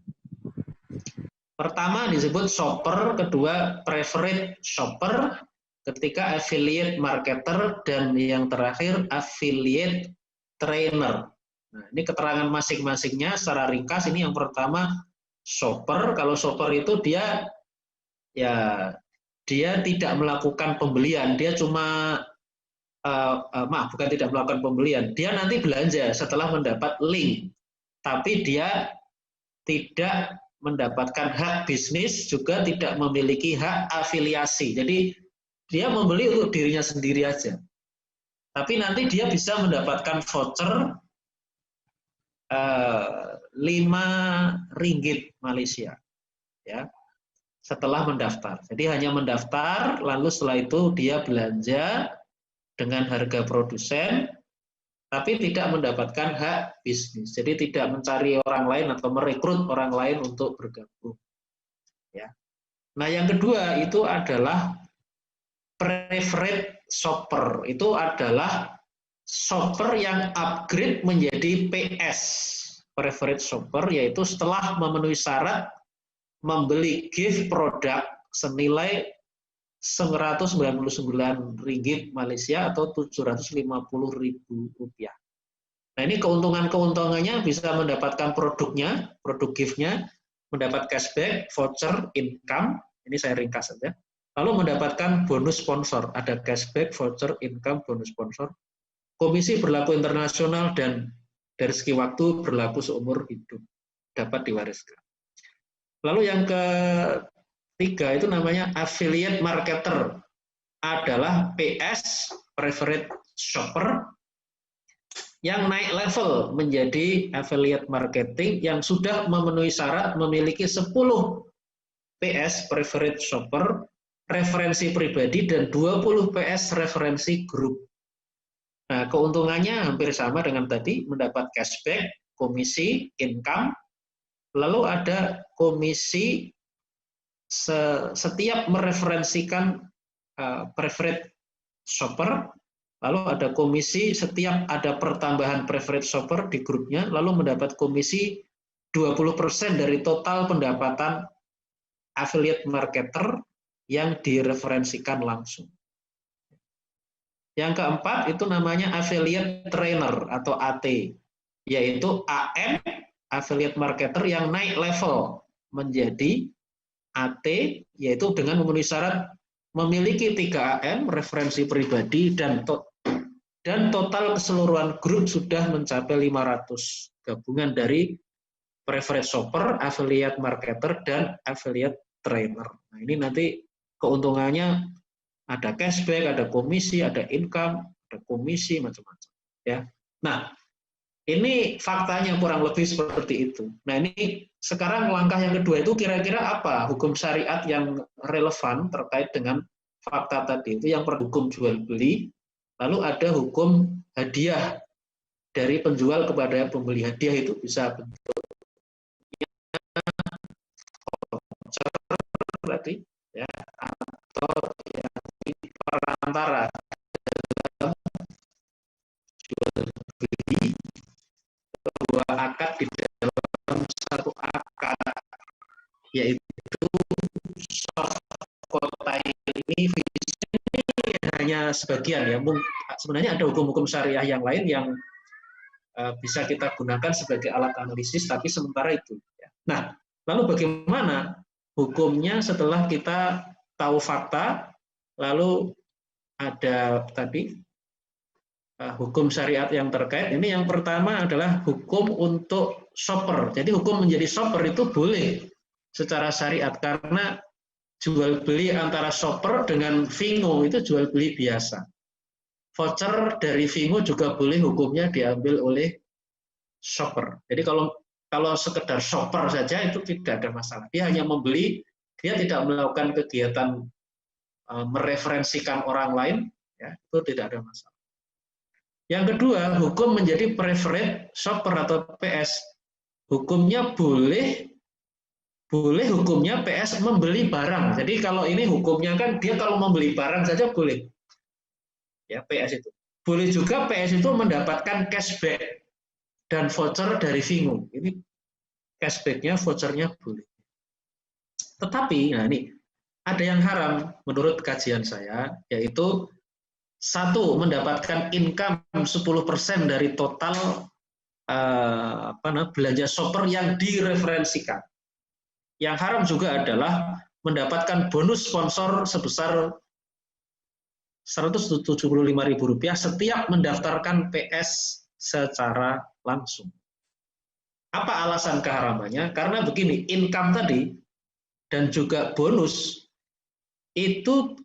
Pertama disebut shopper, kedua preferred shopper, ketiga affiliate marketer, dan yang terakhir affiliate trainer. Nah, ini keterangan masing-masingnya secara ringkas. Ini yang pertama shopper. Kalau shopper itu dia tidak melakukan pembelian, dia cuma bukan tidak melakukan pembelian, dia nanti belanja setelah mendapat link, tapi dia tidak mendapatkan hak bisnis, juga tidak memiliki hak afiliasi. Jadi dia membeli untuk dirinya sendiri aja. Tapi nanti dia bisa mendapatkan voucher 5 ringgit Malaysia, ya, setelah mendaftar. Jadi hanya mendaftar, lalu setelah itu dia belanja dengan harga produsen, tapi tidak mendapatkan hak bisnis. Jadi tidak mencari orang lain atau merekrut orang lain untuk bergabung. Ya. Nah, yang kedua itu adalah preferred shopper. Itu adalah shopper yang upgrade menjadi PS. Preferred shopper yaitu setelah memenuhi syarat membeli gift produk senilai 199 ringgit Malaysia atau 750.000 rupiah. Nah, ini keuntungannya bisa mendapatkan produknya, produk gift-nya, mendapat cashback, voucher, income, ini saya ringkas saja. Lalu mendapatkan bonus sponsor, ada cashback, voucher, income, bonus sponsor. komisi berlaku internasional dan dari segi waktu berlaku seumur hidup, dapat diwariskan. Lalu yang ketiga itu namanya affiliate marketer, adalah PS, preferred shopper, yang naik level menjadi affiliate marketing yang sudah memenuhi syarat memiliki 10 PS, preferred shopper, referensi pribadi, dan 20 PS referensi grup. Nah, keuntungannya hampir sama dengan tadi, mendapat cashback, komisi, income, lalu ada komisi setiap mereferensikan preferred shopper, lalu ada komisi setiap ada pertambahan preferred shopper di grupnya, lalu mendapat komisi 20% dari total pendapatan affiliate marketer yang direferensikan langsung. Yang keempat itu namanya affiliate trainer atau AT, yaitu AM, affiliate marketer yang naik level menjadi AT, yaitu dengan memenuhi syarat memiliki 3 AM, referensi pribadi, dan total keseluruhan grup sudah mencapai 500, gabungan dari preferred shopper, affiliate marketer, dan affiliate trainer. Nah, ini nanti keuntungannya ada cashback, ada komisi, ada income, ada komisi, macam-macam. Ya. Nah, ini faktanya kurang lebih seperti itu. Nah, ini sekarang langkah yang kedua itu kira-kira apa hukum syariat yang relevan terkait dengan fakta tadi itu. Yang pertama hukum jual beli, lalu ada hukum hadiah dari penjual kepada pembeli. Hadiah itu bisa bentuknya voucher berarti, ya, atau ya, perantara dalam jual beli, dua akad di dalam satu akad, yaitu soft quote ini hanya sebagian, ya. Sebenarnya ada hukum-hukum syariah yang lain yang bisa kita gunakan sebagai alat analisis, tapi sementara itu, ya. Nah, lalu bagaimana hukumnya setelah kita tahu fakta, lalu ada tadi hukum syariat yang terkait. Ini yang pertama adalah hukum untuk shopper. Jadi hukum menjadi shopper itu boleh secara syariat, karena jual beli antara shopper dengan Vingo itu jual beli biasa. Voucher dari Vingo juga boleh hukumnya diambil oleh shopper. Jadi kalau sekedar shopper saja itu tidak ada masalah. Dia hanya membeli, dia tidak melakukan kegiatan mereferensikan orang lain, ya, itu tidak ada masalah. Yang kedua, hukum menjadi preferred shopper atau PS. Hukumnya boleh hukumnya PS membeli barang. Jadi kalau ini hukumnya kan dia kalau membeli barang saja boleh. Ya, PS itu. Boleh juga PS itu mendapatkan cashback dan voucher dari Vingo. Ini cashback-nya, voucher-nya boleh. Tetapi, nah ini ada yang haram menurut kajian saya, yaitu satu, mendapatkan income 10% dari total belanja shopper yang direferensikan. Yang haram juga adalah mendapatkan bonus sponsor sebesar Rp175.000 setiap mendaftarkan PS secara langsung. Apa alasan keharamannya? Karena begini, income tadi dan juga bonus itu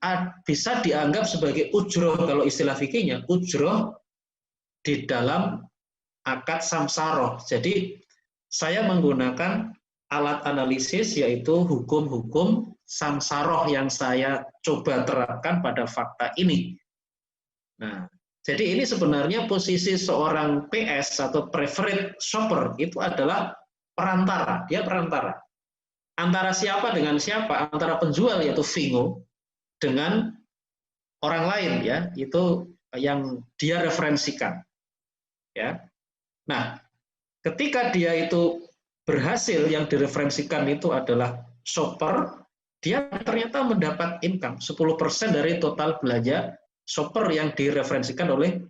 bisa dianggap sebagai ujroh, kalau istilah fikihnya, ujroh di dalam akad samsaroh. Jadi saya menggunakan alat analisis, yaitu hukum-hukum samsaroh yang saya coba terapkan pada fakta ini. Nah, jadi ini sebenarnya posisi seorang PS atau preferred shopper itu adalah perantara, dia perantara. Antara siapa dengan siapa? Antara penjual yaitu Vingo dengan orang lain, ya, itu yang dia referensikan, ya. Nah, ketika dia itu berhasil, yang direferensikan itu adalah shopper, dia ternyata mendapat income 10% dari total belanja shopper yang direferensikan oleh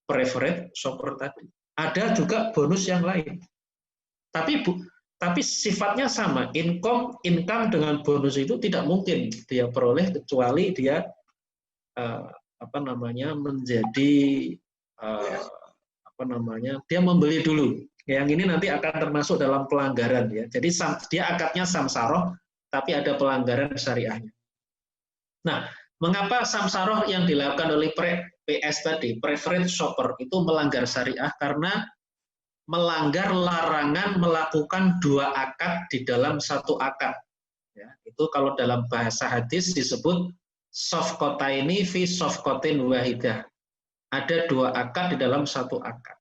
preferred shopper tadi. Ada juga bonus yang lain. Tapi sifatnya sama, income dengan bonus itu tidak mungkin dia peroleh kecuali dia menjadi dia membeli dulu. Yang ini nanti akan termasuk dalam pelanggaran ya. Jadi dia akadnya samsaroh, tapi ada pelanggaran syariahnya. Nah, mengapa samsaroh yang dilakukan oleh PS tadi, preferred shopper, itu melanggar syariah? Karena melanggar larangan melakukan dua akad di dalam satu akad. Ya, itu kalau dalam bahasa hadis disebut sofkotaini fi sofkotin wahidah. Ada dua akad di dalam satu akad.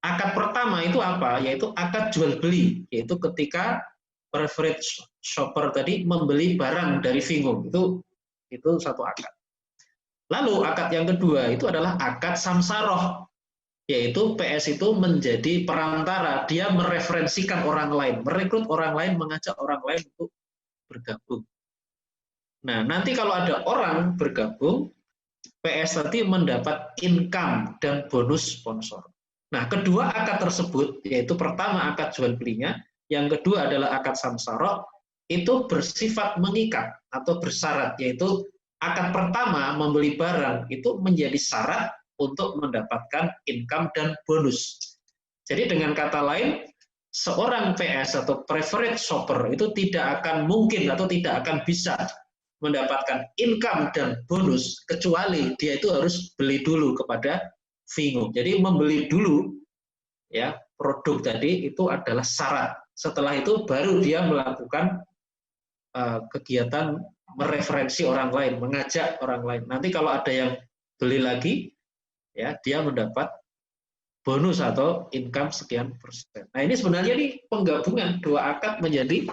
Akad pertama itu apa? Yaitu akad jual beli, yaitu ketika preferred shopper tadi membeli barang dari Vingo, itu satu akad. Lalu akad yang kedua itu adalah akad samsaroh, yaitu PS itu menjadi perantara, dia mereferensikan orang lain, merekrut orang lain, mengajak orang lain untuk bergabung. Nah, nanti kalau ada orang bergabung, PS tadi mendapat income dan bonus sponsor. Nah, kedua akad tersebut, yaitu pertama akad jual belinya, yang kedua adalah akad samsaroh, itu bersifat mengikat atau bersyarat, yaitu akad pertama membeli barang itu menjadi syarat untuk mendapatkan income dan bonus. Jadi dengan kata lain, seorang PS atau preferred shopper itu tidak akan mungkin atau tidak akan bisa mendapatkan income dan bonus kecuali dia itu harus beli dulu kepada Vingo. Jadi membeli dulu ya produk tadi itu adalah syarat. Setelah itu baru dia melakukan kegiatan mereferensi orang lain, mengajak orang lain. Nanti kalau ada yang beli lagi, ya dia mendapat bonus atau income sekian persen. Nah ini sebenarnya ini penggabungan dua akad menjadi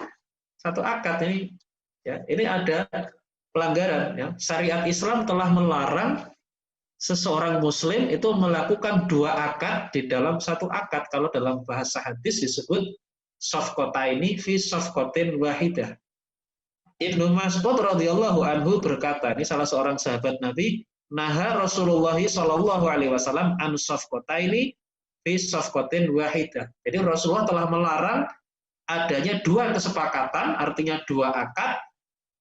satu akad ini. Ya, ini ada pelanggaran. Ya. Syariat Islam telah melarang seseorang muslim itu melakukan dua akad di dalam satu akad. Kalau dalam bahasa hadis disebut sofkotaini fi sofkotin wahidah. Ibnu Mas'ud radhiyallahu anhu berkata, ini salah seorang sahabat Nabi, naha Rasulullah sallallahu alaihi wasallam an sofkotaini fi sofkotin wahidah. Jadi Rasulullah telah melarang adanya dua kesepakatan, artinya dua akad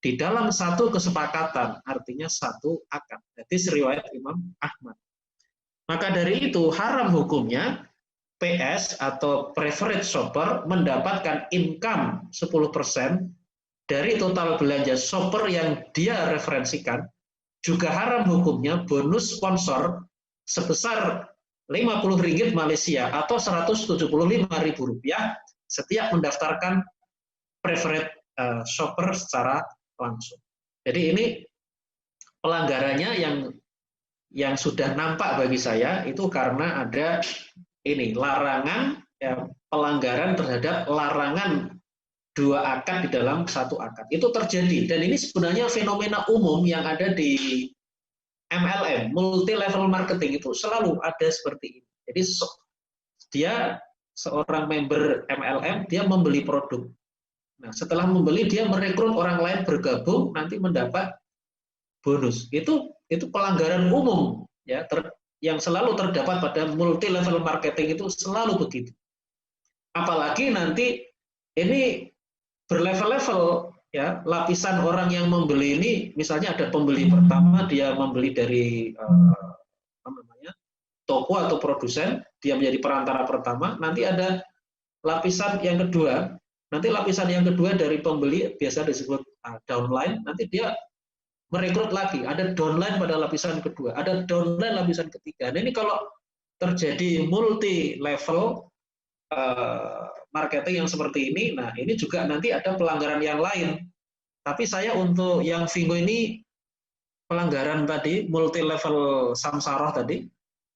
di dalam satu kesepakatan, artinya satu akad. Jadi riwayat Imam Ahmad. Maka dari itu haram hukumnya PS atau preferred shopper mendapatkan income 10% dari total belanja shopper yang dia referensikan. Juga haram hukumnya bonus sponsor sebesar Rp50 Malaysia atau Rp175.000 setiap mendaftarkan preferred shopper secara langsung. Jadi ini pelanggarannya yang sudah nampak bagi saya itu karena ada ini larangan ya, pelanggaran terhadap larangan dua akad di dalam satu akad. Itu terjadi dan ini sebenarnya fenomena umum yang ada di MLM, multi level marketing itu selalu ada seperti ini. Jadi dia seorang member MLM dia membeli produk. Nah, setelah membeli dia merekrut orang lain bergabung nanti mendapat bonus. Itu pelanggaran umum ya yang selalu terdapat pada multi level marketing itu selalu begitu. Apalagi nanti ini berlevel-level ya, lapisan orang yang membeli ini misalnya ada pembeli pertama dia membeli dari toko atau produsen, dia menjadi perantara pertama, nanti ada lapisan yang kedua. Nanti lapisan yang kedua dari pembeli biasa disebut downline, nanti dia merekrut lagi, ada downline pada lapisan kedua, ada downline lapisan ketiga. Nah, ini kalau terjadi multi level marketing yang seperti ini, nah ini juga nanti ada pelanggaran yang lain. Tapi saya untuk yang Vingo ini pelanggaran tadi multi level samsaroh tadi,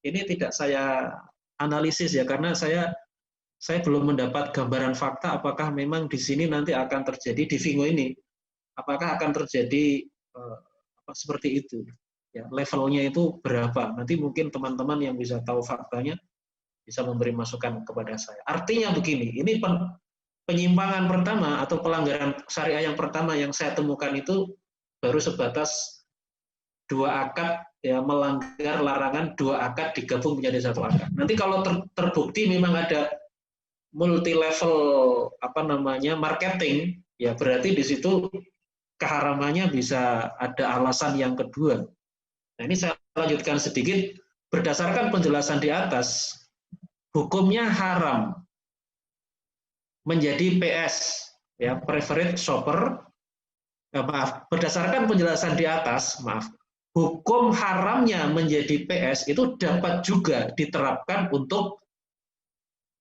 ini tidak saya analisis ya karena saya belum mendapat gambaran fakta apakah memang di sini nanti akan terjadi di Vingo ini, apakah akan terjadi seperti itu, ya levelnya itu berapa? Nanti mungkin teman-teman yang bisa tahu faktanya bisa memberi masukan kepada saya. Artinya begini, ini penyimpangan pertama atau pelanggaran syariah yang pertama yang saya temukan itu baru sebatas dua akad ya melanggar larangan dua akad digabung menjadi satu akad. Nanti kalau terbukti memang ada multi level marketing ya berarti di situ keharamannya bisa ada alasan yang kedua. Nah ini saya lanjutkan sedikit berdasarkan penjelasan di atas, hukumnya haram menjadi PS, ya, preferred shopper. Berdasarkan penjelasan di atas, hukum haramnya menjadi PS itu dapat juga diterapkan untuk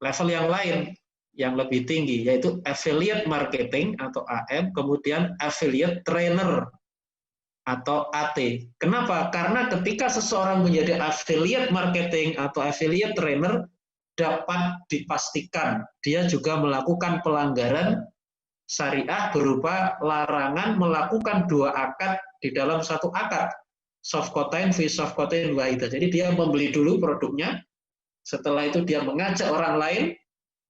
level yang lain, yang lebih tinggi, yaitu affiliate marketing atau AM, kemudian affiliate trainer atau AT. Kenapa? Karena ketika seseorang menjadi affiliate marketing atau affiliate trainer, dapat dipastikan dia juga melakukan pelanggaran syariah berupa larangan melakukan 2 akad di dalam 1 akad. Softcotain fi softcotain wahidah. Jadi dia membeli dulu produknya, setelah itu dia mengajak orang lain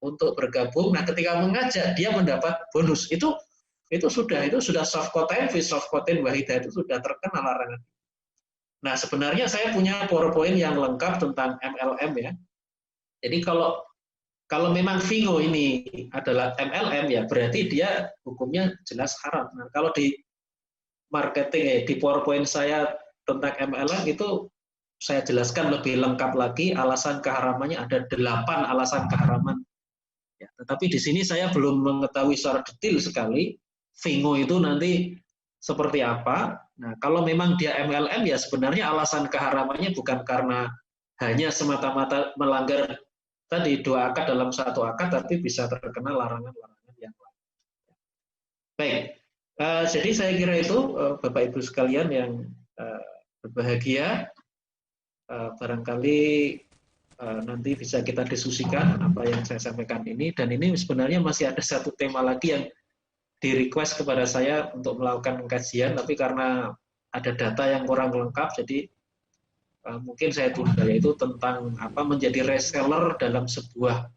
untuk bergabung. Nah, ketika mengajak dia mendapat bonus. Itu sudah softcotain fi softcotain wahidah, itu sudah terkena larangan. Nah, sebenarnya saya punya PowerPoint yang lengkap tentang MLM ya. Jadi kalau memang Vingo ini adalah MLM ya berarti dia hukumnya jelas haram. Nah, kalau di marketing di PowerPoint saya tentang MLM itu saya jelaskan lebih lengkap lagi alasan keharamannya, ada 8 alasan keharaman. Ya, tetapi di sini saya belum mengetahui secara detail sekali Vingo itu nanti seperti apa. Nah, kalau memang dia MLM ya sebenarnya alasan keharamannya bukan karena hanya semata-mata melanggar tadi 2 akad dalam 1 akad, tapi bisa terkena larangan-larangan yang lain. Baik, jadi saya kira itu Bapak Ibu sekalian yang berbahagia, barangkali nanti bisa kita diskusikan apa yang saya sampaikan ini, dan ini sebenarnya masih ada 1 tema lagi yang di request kepada saya untuk melakukan kajian, tapi karena ada data yang kurang lengkap, jadi mungkin saya tunda, yaitu tentang apa menjadi reseller dalam sebuah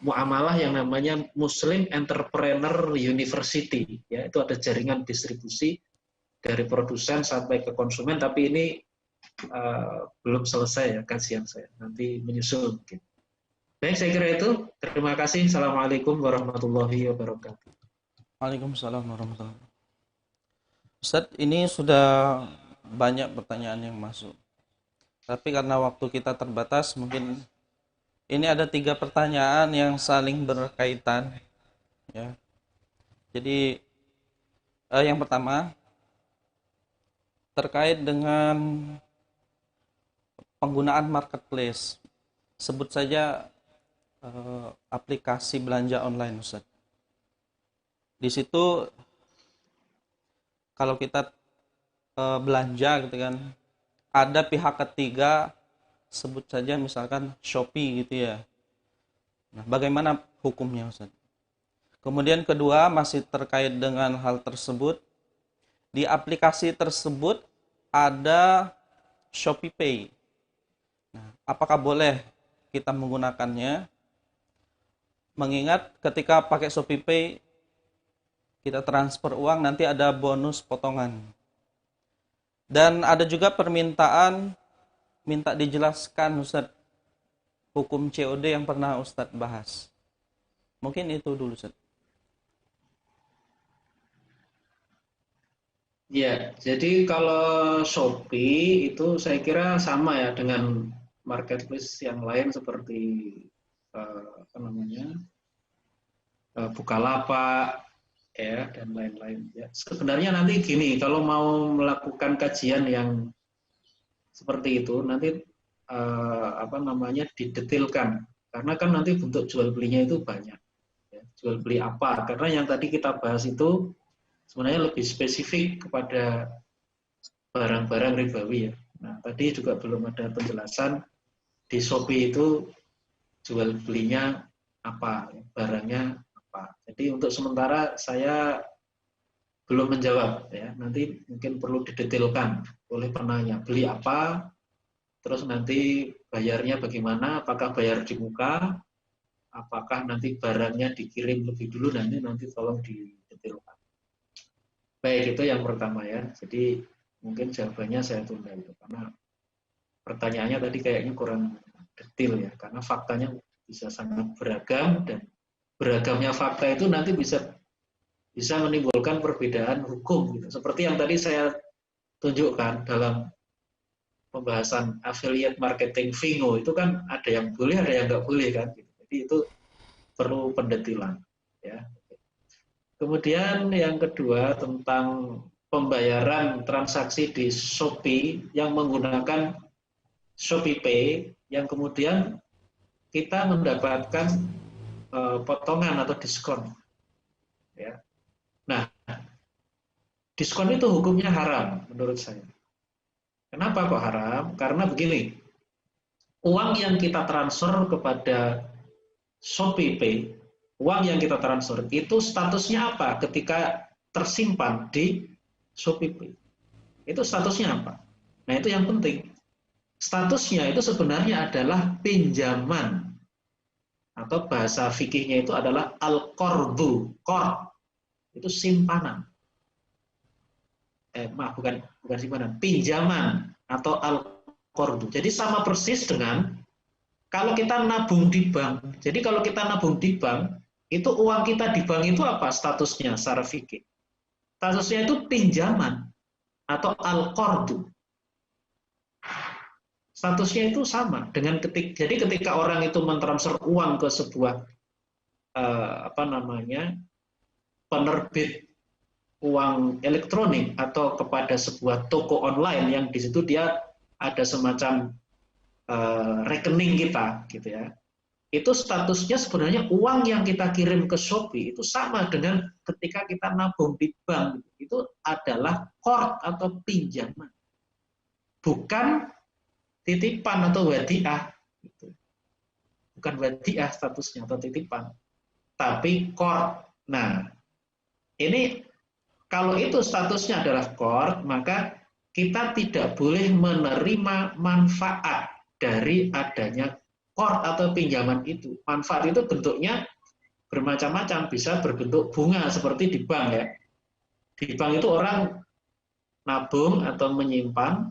muamalah yang namanya Muslim Entrepreneur University, ya, itu ada jaringan distribusi dari produsen sampai ke konsumen, tapi ini belum selesai ya kajian saya, nanti menyusul mungkin. Baik, saya kira itu. Terima kasih. Assalamualaikum warahmatullahi wabarakatuh. Waalaikumsalam warahmatullahi wabarakatuh. Ustaz, ini sudah banyak pertanyaan yang masuk. Tapi karena waktu kita terbatas, mungkin ini ada 3 pertanyaan yang saling berkaitan. Ya. Jadi yang pertama terkait dengan penggunaan marketplace. Sebut saja aplikasi belanja online, Ustaz. Di situ kalau kita belanja gitu kan, ada pihak ketiga, sebut saja misalkan Shopee gitu ya. Nah, bagaimana hukumnya, Ustaz? Kemudian kedua, masih terkait dengan hal tersebut, di aplikasi tersebut ada Shopee Pay. Nah, apakah boleh kita menggunakannya? Mengingat ketika pakai Shopee Pay, kita transfer uang, nanti ada bonus potongan. Dan ada juga permintaan, minta dijelaskan Ustaz, hukum COD yang pernah Ustaz bahas. Mungkin itu dulu, Ustaz. Ya, jadi kalau Shopee itu saya kira sama ya dengan marketplace yang lain seperti Bukalapak, ya, dan lain-lain. Ya, sebenarnya nanti gini, kalau mau melakukan kajian yang seperti itu, nanti didetilkan, karena kan nanti bentuk jual belinya itu banyak. Ya, jual beli apa? Karena yang tadi kita bahas itu sebenarnya lebih spesifik kepada barang-barang ribawi ya. Nah, tadi juga belum ada penjelasan di Shopee itu jual belinya apa, barangnya apa. Jadi untuk sementara saya belum menjawab ya. Nanti mungkin perlu didetilkan oleh penanya, beli apa, terus nanti bayarnya bagaimana, apakah bayar di muka, apakah nanti barangnya dikirim lebih dulu, nanti tolong didetilkan. Baik, itu yang pertama ya. Jadi mungkin jawabannya saya tunda itu karena pertanyaannya tadi kayaknya kurang detail ya, karena faktanya bisa sangat beragam, dan beragamnya fakta itu nanti bisa menimbulkan perbedaan hukum gitu. Seperti yang tadi saya tunjukkan dalam pembahasan affiliate marketing Vingo itu kan ada yang boleh, ada yang nggak boleh kan. Jadi itu perlu pendetilan. Ya. Kemudian yang kedua tentang pembayaran transaksi di Shopee yang menggunakan ShopeePay, yang kemudian kita mendapatkan potongan atau diskon. Ya. Nah, diskon itu hukumnya haram menurut saya. Kenapa kok haram? Karena begini, uang yang kita transfer kepada ShopeePay, uang yang kita transfer itu statusnya apa ketika tersimpan di ShopeePay? Itu statusnya apa? Nah, itu yang penting. Statusnya itu sebenarnya adalah pinjaman, atau bahasa fikihnya itu adalah al-qardu. Qard itu simpanan. Maaf, bukan simpanan, pinjaman atau al-qardu. Jadi sama persis dengan kalau kita nabung di bank. Jadi kalau kita nabung di bank, itu uang kita di bank itu apa statusnya secara fikih? Statusnya itu pinjaman atau al-qardu. Statusnya itu sama dengan ketika orang itu mentransfer uang ke sebuah penerbit uang elektronik atau kepada sebuah toko online yang di situ dia ada semacam rekening kita, gitu ya. Itu statusnya sebenarnya uang yang kita kirim ke Shopee itu sama dengan ketika kita nabung di bank. Itu adalah qard atau pinjaman, bukan titipan atau wadiah. Bukan wadiah statusnya atau titipan, tapi qard. Nah, ini kalau itu statusnya adalah qard, maka kita tidak boleh menerima manfaat dari adanya qard atau pinjaman itu. Manfaat itu bentuknya bermacam-macam, bisa berbentuk bunga seperti di bank ya. Di bank itu orang nabung atau menyimpan,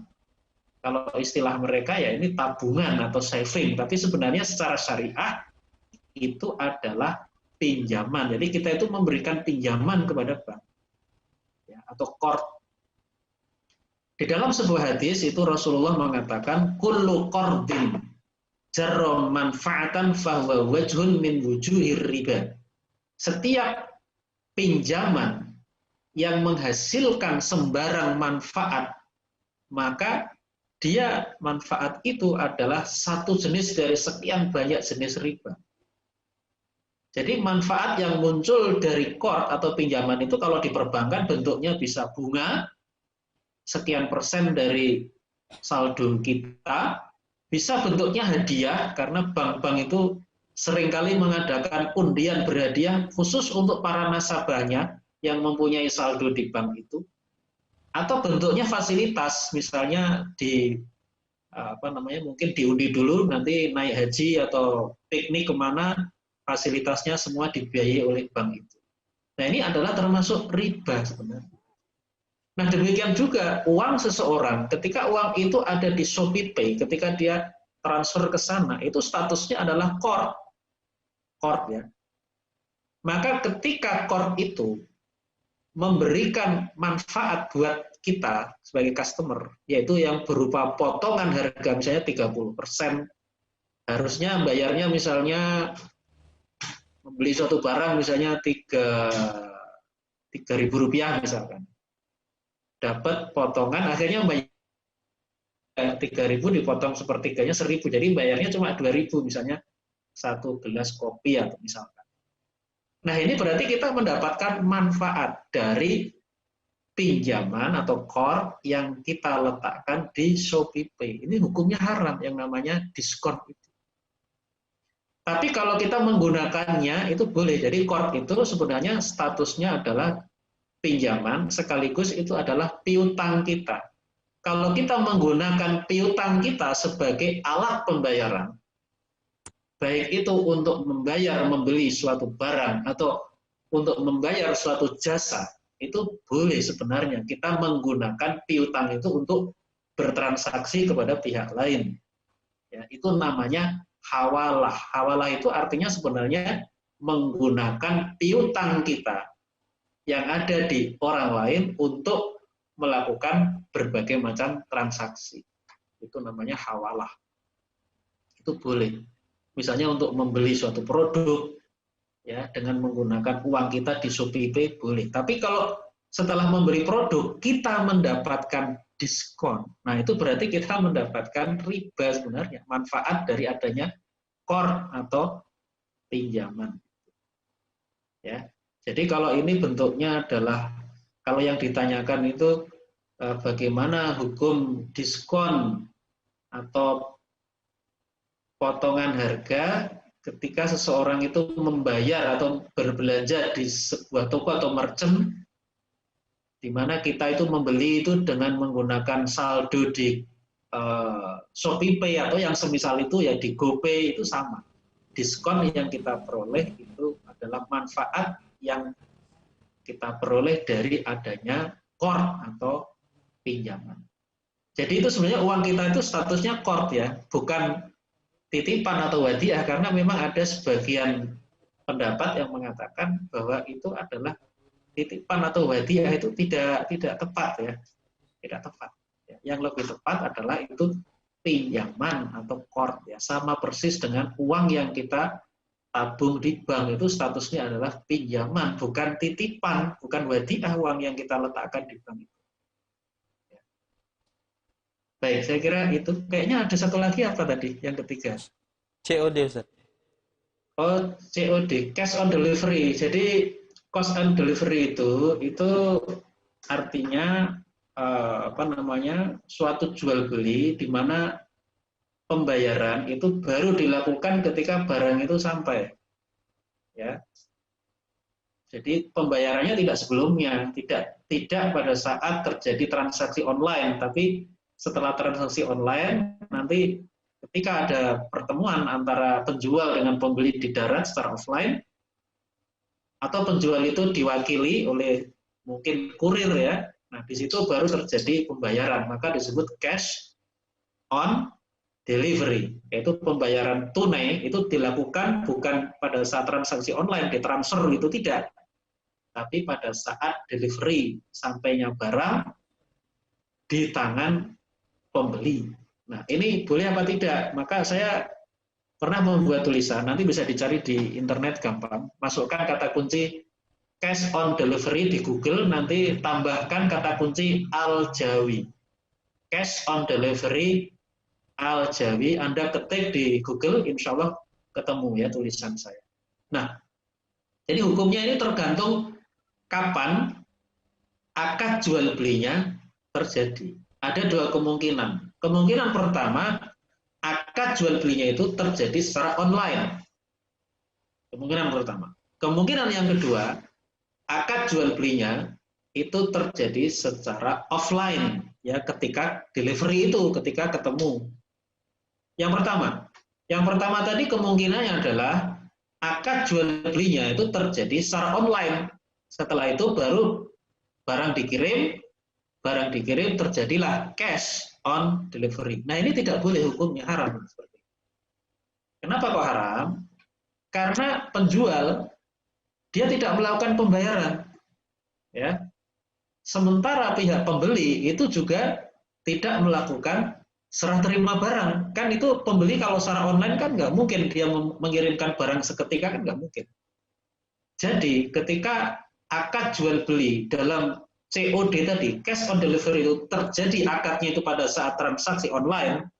kalau istilah mereka ya ini tabungan atau saving, tapi sebenarnya secara syariah itu adalah pinjaman. Jadi kita itu memberikan pinjaman kepada bank ya, atau qard. Di dalam sebuah hadis itu Rasulullah mengatakan kullu qardin jarra manfaatan fahuwa wajhun min wujuhir riba. Setiap pinjaman yang menghasilkan sembarang manfaat, maka dia manfaat itu adalah satu jenis dari sekian banyak jenis riba. Jadi manfaat yang muncul dari qard atau pinjaman itu kalau di perbankan bentuknya bisa bunga, sekian persen dari saldo kita, bisa bentuknya hadiah, karena bank-bank itu seringkali mengadakan undian berhadiah khusus untuk para nasabahnya yang mempunyai saldo di bank itu. Atau bentuknya fasilitas, misalnya mungkin diundi dulu, nanti naik haji atau piknik kemana, fasilitasnya semua dibiayai oleh bank itu. Nah, ini adalah termasuk riba sebenarnya. Nah, demikian juga uang seseorang, ketika uang itu ada di ShopeePay, ketika dia transfer ke sana, itu statusnya adalah qard ya. Maka ketika qard itu memberikan manfaat buat kita sebagai customer, yaitu yang berupa potongan harga misalnya 30%, harusnya bayarnya misalnya membeli suatu barang misalnya Rp3.000 misalkan, dapat potongan akhirnya bayar 3.000 dipotong sepertiganya 1.000, jadi bayarnya cuma 2.000 misalnya satu gelas kopi atau misalkan. Nah, ini berarti kita mendapatkan manfaat dari pinjaman atau qard yang kita letakkan di ShopeePay. Ini hukumnya haram, yang namanya diskon itu. Tapi kalau kita menggunakannya itu boleh. Jadi qard itu sebenarnya statusnya adalah pinjaman, sekaligus itu adalah piutang kita. Kalau kita menggunakan piutang kita sebagai alat pembayaran, baik itu untuk membeli suatu barang atau untuk membayar suatu jasa, itu boleh sebenarnya kita menggunakan piutang itu untuk bertransaksi kepada pihak lain. Ya, itu namanya hawalah. Hawalah itu artinya sebenarnya menggunakan piutang kita yang ada di orang lain untuk melakukan berbagai macam transaksi. Itu namanya hawalah. Itu boleh. Misalnya untuk membeli suatu produk, ya dengan menggunakan uang kita di ShopeePay boleh. Tapi kalau setelah membeli produk kita mendapatkan diskon, nah itu berarti kita mendapatkan riba sebenarnya, manfaat dari adanya qard atau pinjaman. Ya, jadi kalau ini bentuknya adalah, kalau yang ditanyakan itu bagaimana hukum diskon atau potongan harga ketika seseorang itu membayar atau berbelanja di sebuah toko atau merchant, di mana kita itu membeli itu dengan menggunakan saldo di ShopeePay atau yang semisal itu ya di GoPay, itu sama. Diskon yang kita peroleh itu adalah manfaat yang kita peroleh dari adanya qard atau pinjaman. Jadi itu sebenarnya uang kita itu statusnya qard ya, bukan titipan atau hadiah, karena memang ada sebagian pendapat yang mengatakan bahwa itu adalah titipan atau hadiah, itu tidak tepat ya, tidak tepat. Yang lebih tepat adalah itu pinjaman atau qard ya, sama persis dengan uang yang kita tabung di bank, itu statusnya adalah pinjaman, bukan titipan, bukan hadiah uang yang kita letakkan di bank itu. Baik, saya kira itu. Kayaknya ada satu lagi apa tadi, yang ketiga? COD, Ustaz. Oh, COD, cash on delivery. Jadi cost on delivery itu artinya suatu jual beli di mana pembayaran itu baru dilakukan ketika barang itu sampai. Ya. Jadi pembayarannya tidak sebelumnya, tidak pada saat terjadi transaksi online, tapi setelah transaksi online, nanti ketika ada pertemuan antara penjual dengan pembeli di darat secara offline, atau penjual itu diwakili oleh mungkin kurir ya, nah di situ baru terjadi pembayaran, maka disebut cash on delivery, yaitu pembayaran tunai itu dilakukan bukan pada saat transaksi online, ditransfer itu tidak, tapi pada saat delivery, sampainya barang di tangan pembeli. Nah, ini boleh apa tidak? Maka saya pernah membuat tulisan, nanti bisa dicari di internet gampang. Masukkan kata kunci cash on delivery di Google, nanti tambahkan kata kunci Al-Jawi. Cash on delivery Al-Jawi, Anda ketik di Google, insya Allah ketemu ya tulisan saya. Nah, jadi hukumnya ini tergantung kapan akad jual belinya terjadi. Ada dua kemungkinan. Kemungkinan pertama, akad jual belinya itu terjadi secara online. Kemungkinan pertama. Kemungkinan yang kedua, akad jual belinya itu terjadi secara offline, ya ketika delivery itu, ketika ketemu. Yang pertama tadi kemungkinannya adalah akad jual belinya itu terjadi secara online. Setelah itu baru barang dikirim terjadilah cash on delivery. Nah, ini tidak boleh, hukumnya haram. Kenapa kok haram? Karena penjual dia tidak melakukan pembayaran, ya. Sementara pihak pembeli itu juga tidak melakukan serah terima barang. Kan itu pembeli kalau secara online kan nggak mungkin dia mengirimkan barang seketika, kan nggak mungkin. Jadi ketika akad jual beli dalam COD tadi, cash on delivery itu terjadi akadnya itu pada saat transaksi online,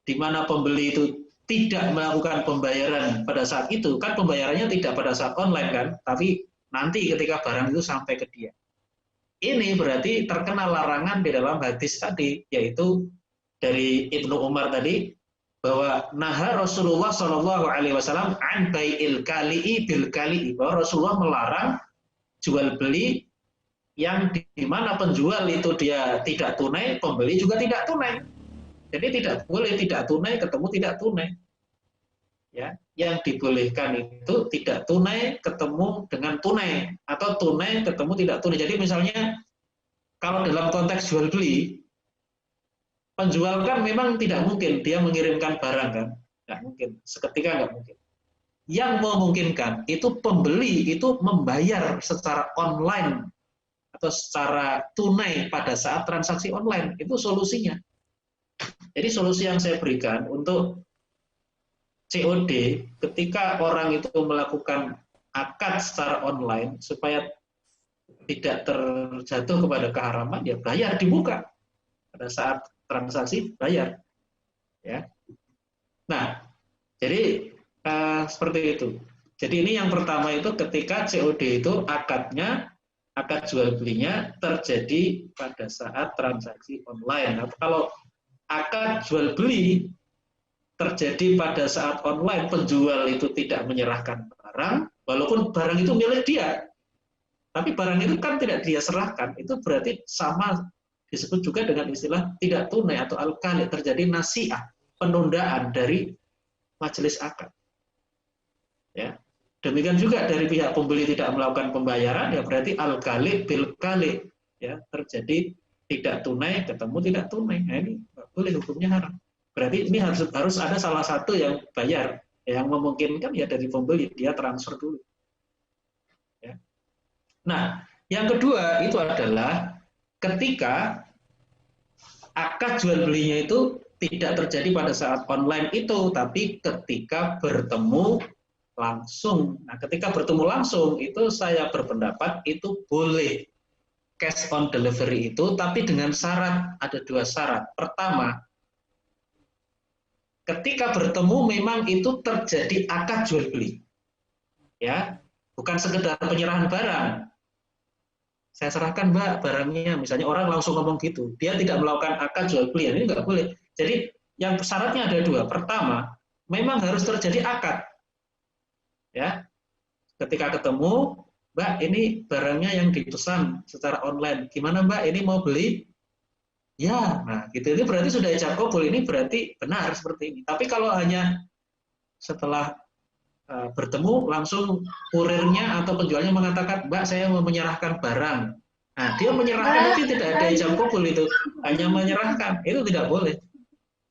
di mana pembeli itu tidak melakukan pembayaran pada saat itu, kan pembayarannya tidak pada saat online kan, tapi nanti ketika barang itu sampai ke dia. Ini berarti terkena larangan di dalam hadis tadi, yaitu dari Ibnu Umar tadi, bahwa naha Rasulullah SAW an bai'il kali'i bil kali'i, bahwa Rasulullah melarang jual beli yang di mana penjual itu dia tidak tunai, pembeli juga tidak tunai. Jadi tidak boleh tidak tunai ketemu tidak tunai. Ya, yang dibolehkan itu tidak tunai ketemu dengan tunai, atau tunai ketemu tidak tunai. Jadi misalnya kalau dalam konteks jual beli, penjual kan memang tidak mungkin dia mengirimkan barang kan, nggak mungkin, seketika nggak mungkin. Yang memungkinkan itu pembeli itu membayar secara online atau secara tunai pada saat transaksi online, itu solusinya. Jadi solusi yang saya berikan untuk COD ketika orang itu melakukan akad secara online supaya tidak terjatuh kepada keharaman, ya bayar dibuka pada saat transaksi bayar, ya. Nah, jadi seperti itu. Jadi ini yang pertama itu ketika COD itu akad jual belinya terjadi pada saat transaksi online. Nah, kalau akad jual beli terjadi pada saat online, penjual itu tidak menyerahkan barang, walaupun barang itu milik dia, tapi barang itu kan tidak dia serahkan, itu berarti sama disebut juga dengan istilah tidak tunai atau al-kali, terjadi nasiah, penundaan dari majelis akad. Ya. Demikian juga dari pihak pembeli tidak melakukan pembayaran, ya berarti al-kali bil-kali, ya terjadi tidak tunai ketemu tidak tunai. Nah, ini boleh, hukumnya haram. Berarti ini harus ada salah satu yang bayar, yang memungkinkan ya dari pembeli, dia transfer dulu. Ya. Nah, yang kedua itu adalah ketika akad jual belinya itu tidak terjadi pada saat online itu, tapi ketika bertemu langsung. Nah, ketika bertemu langsung itu saya berpendapat itu boleh cash on delivery itu, tapi dengan syarat, ada 2 syarat. Pertama, ketika bertemu memang itu terjadi akad jual beli, ya, bukan sekedar penyerahan barang. Saya serahkan Mbak barangnya, misalnya orang langsung ngomong gitu, dia tidak melakukan akad jual beli, ini nggak boleh. Jadi yang syaratnya ada 2. Pertama, memang harus terjadi akad, ya. Ketika ketemu, Mbak ini barangnya yang dipesan secara online, gimana Mbak ini mau beli? Ya, nah gitu, ini berarti sudah ijab kabul, ini berarti benar seperti ini. Tapi kalau hanya setelah bertemu langsung kurirnya atau penjualnya mengatakan, Mbak saya mau menyerahkan barang. Nah dia menyerahkan itu tidak ada ijab kabul, itu hanya menyerahkan, itu tidak boleh.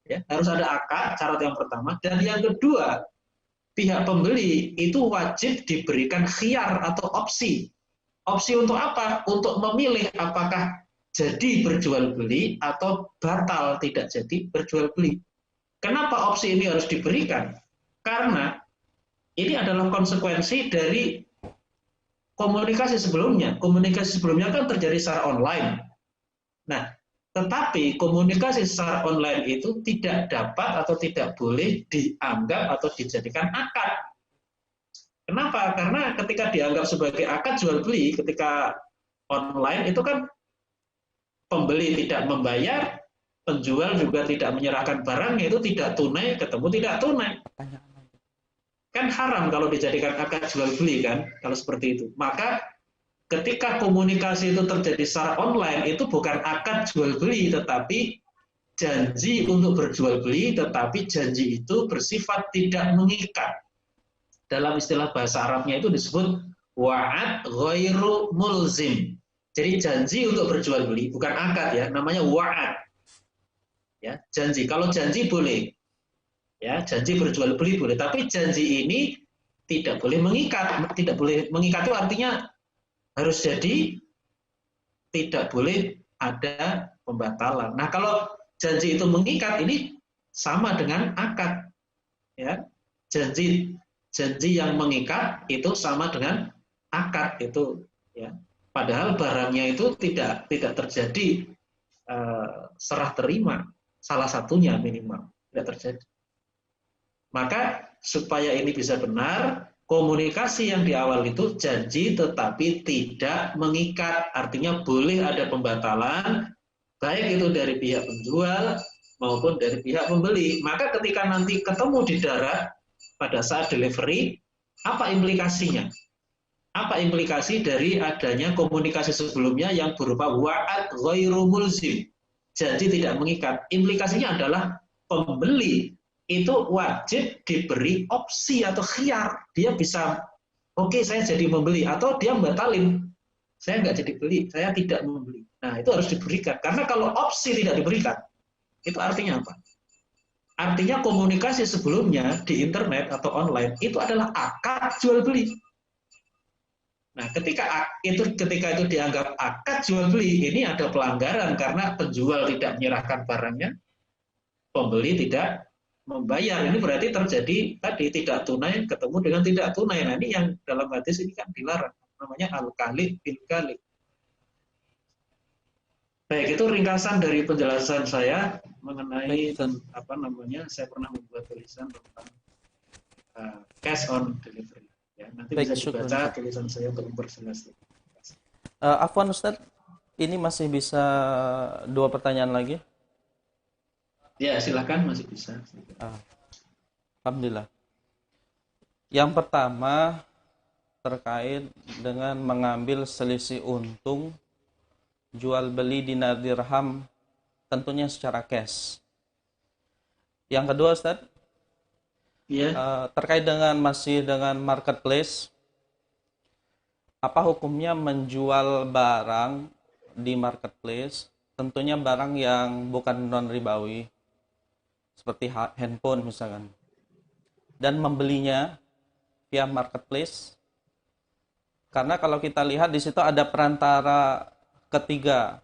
Ya, harus ada akad, syarat yang pertama. Dan yang kedua, pihak pembeli itu wajib diberikan khiyar atau opsi. Opsi untuk apa? Untuk memilih apakah jadi berjual beli atau batal tidak jadi berjual beli. Kenapa opsi ini harus diberikan? Karena ini adalah konsekuensi dari komunikasi sebelumnya. Komunikasi sebelumnya kan terjadi secara online. Nah, tetapi komunikasi secara online itu tidak dapat atau tidak boleh dianggap atau dijadikan akad. Kenapa? Karena ketika dianggap sebagai akad jual beli, ketika online itu kan pembeli tidak membayar, penjual juga tidak menyerahkan barang, itu tidak tunai ketemu tidak tunai. Kan haram kalau dijadikan akad jual beli kan, kalau seperti itu. Maka ketika komunikasi itu terjadi secara online, itu bukan akad jual beli, tetapi janji untuk berjual beli, tetapi janji itu bersifat tidak mengikat. Dalam istilah bahasa Arabnya itu disebut wa'ad ghairu mulzim. Jadi janji untuk berjual beli, bukan akad ya, namanya wa'ad. Ya, janji. Kalau janji boleh. Ya, janji berjual beli boleh, tapi janji ini tidak boleh mengikat. Tidak boleh mengikat itu artinya harus jadi, tidak boleh ada pembatalan. Nah, kalau janji itu mengikat, ini sama dengan akad. Ya, janji yang mengikat itu sama dengan akad itu, ya. Padahal barangnya itu tidak terjadi serah terima, salah satunya minimal tidak terjadi. Maka supaya ini bisa benar, komunikasi yang di awal itu janji tetapi tidak mengikat, artinya boleh ada pembatalan, baik itu dari pihak penjual maupun dari pihak pembeli. Maka ketika nanti ketemu di darat pada saat delivery, apa implikasinya? Apa implikasi dari adanya komunikasi sebelumnya yang berupa wa'ad ghairu mulzim, janji tidak mengikat? Implikasinya adalah pembeli itu wajib diberi opsi atau khiyar. Dia bisa, oke, saya jadi membeli, atau dia membatalin, saya nggak jadi beli, saya tidak membeli. Nah, itu harus diberikan. Karena kalau opsi tidak diberikan, itu artinya apa? Artinya komunikasi sebelumnya di internet atau online itu adalah akad jual beli. Nah, ketika itu dianggap akad jual beli, ini ada pelanggaran karena penjual tidak menyerahkan barangnya, pembeli tidak membayar. Ini berarti terjadi tadi tidak tunai ketemu dengan tidak tunai. Nah ini yang dalam hadis ini kan dilarang, namanya al-kali bil kali. Baik, itu ringkasan dari penjelasan saya mengenai saya pernah membuat tulisan tentang cash on delivery. Ya, nanti bisa dibaca tulisan saya untuk memperjelas. Afwan Ustadz, ini masih bisa 2 pertanyaan lagi? Ya, silakan, masih bisa. Alhamdulillah. Yang pertama terkait dengan mengambil selisih untung jual beli dinar dirham, tentunya secara cash. Yang kedua, Ustaz, terkait dengan masih dengan marketplace, apa hukumnya menjual barang di marketplace, tentunya barang yang bukan non ribawi, seperti handphone misalkan, dan membelinya via marketplace, karena kalau kita lihat di situ ada perantara ketiga.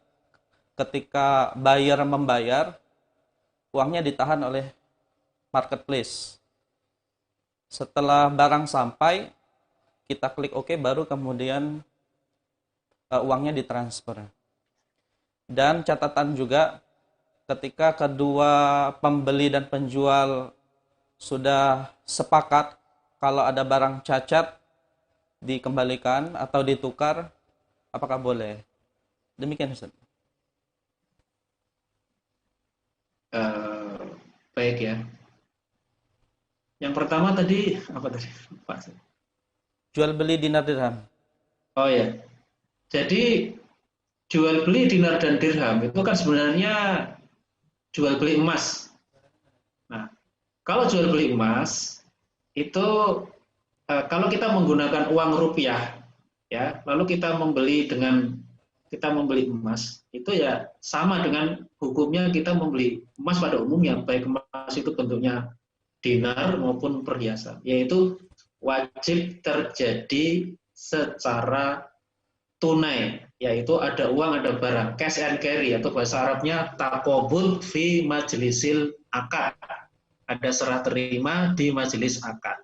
Ketika buyer membayar, uangnya ditahan oleh marketplace. Setelah barang sampai, kita klik OK, baru kemudian uangnya ditransfer. Dan catatan juga, ketika kedua pembeli dan penjual sudah sepakat kalau ada barang cacat dikembalikan atau ditukar, apakah boleh? Demikian, Ustaz. Baik ya. Yang pertama tadi apa tadi? Pak. Jual beli dinar dirham. Oh ya. Jadi jual beli dinar dan dirham itu kan sebenarnya jual beli emas. Nah, kalau jual beli emas itu kalau kita menggunakan uang rupiah ya, lalu kita membeli emas, itu ya sama dengan hukumnya kita membeli emas pada umumnya, baik emas itu bentuknya dinar maupun perhiasan, yaitu wajib terjadi secara tunai, yaitu ada uang, ada barang, cash and carry, atau bahasa Arabnya taqobud fi majlisil akad, ada serah terima di majelis akad.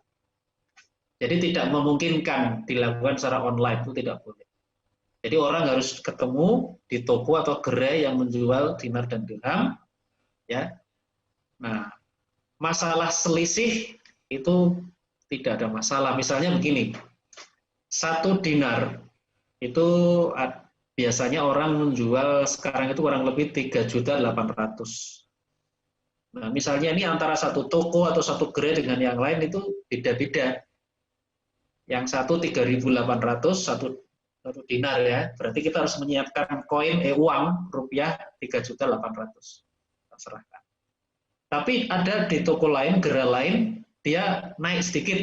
Jadi tidak memungkinkan dilakukan secara online, itu tidak boleh. Jadi orang harus ketemu di toko atau gerai yang menjual dinar dan dirham, ya. Nah, masalah selisih itu tidak ada masalah. Misalnya begini, 1 dinar itu biasanya orang menjual sekarang itu kurang lebih 3.800.000. Nah, misalnya ini antara satu toko atau satu gerai dengan yang lain itu beda-beda. Yang satu 3.800, satu dinar ya, berarti kita harus menyiapkan uang rupiah 3.800.000 serahkan. Tapi ada di toko lain, gerai lain, dia naik sedikit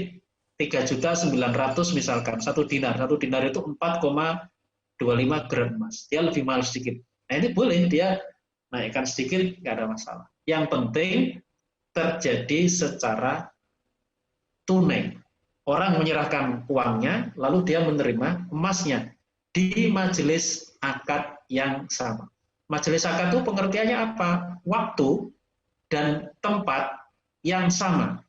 3.900.000 misalkan, satu dinar itu 4,25 gram emas, dia lebih mahal sedikit. Nah ini boleh dia naikkan sedikit, nggak ada masalah. Yang penting terjadi secara tunai. Orang menyerahkan uangnya, lalu dia menerima emasnya di majelis akad yang sama. Majelis akad itu pengertiannya apa? Waktu dan tempat yang sama.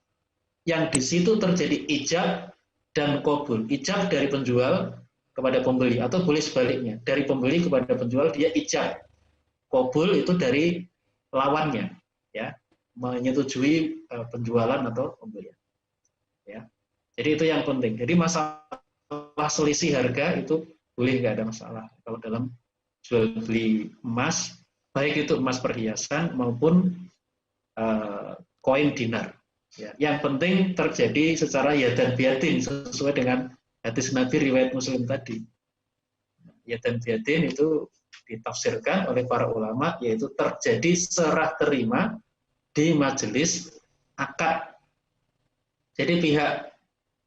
Yang di situ terjadi ijab dan qabul. Ijab dari penjual kepada pembeli, atau boleh sebaliknya. Dari pembeli kepada penjual dia ijab. Qabul itu dari lawannya, ya, menyetujui penjualan atau pembelian. Ya. Jadi itu yang penting. Jadi masalah selisih harga itu boleh, nggak ada masalah. Kalau dalam jual beli emas, baik itu emas perhiasan maupun koin dinar. Ya. Yang penting terjadi secara yadan biadin sesuai dengan hadis Nabi riwayat Muslim tadi. Yadan biadin itu ditafsirkan oleh para ulama, yaitu terjadi serah terima di majelis akad. Jadi pihak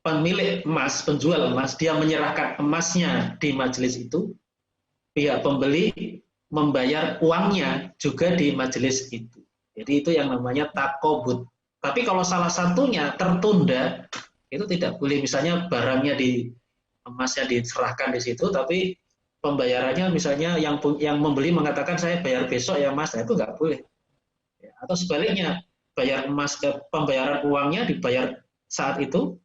pemilik emas, penjual emas, dia menyerahkan emasnya di majelis itu, pihak pembeli membayar uangnya juga di majelis itu. Jadi itu yang namanya taqobud. Tapi kalau salah satunya tertunda, itu tidak boleh. Misalnya barangnya emasnya diserahkan di situ, tapi pembayarannya misalnya yang membeli mengatakan saya bayar besok ya mas, nah itu nggak boleh. atau sebaliknya bayar emas pembayaran uangnya dibayar saat itu,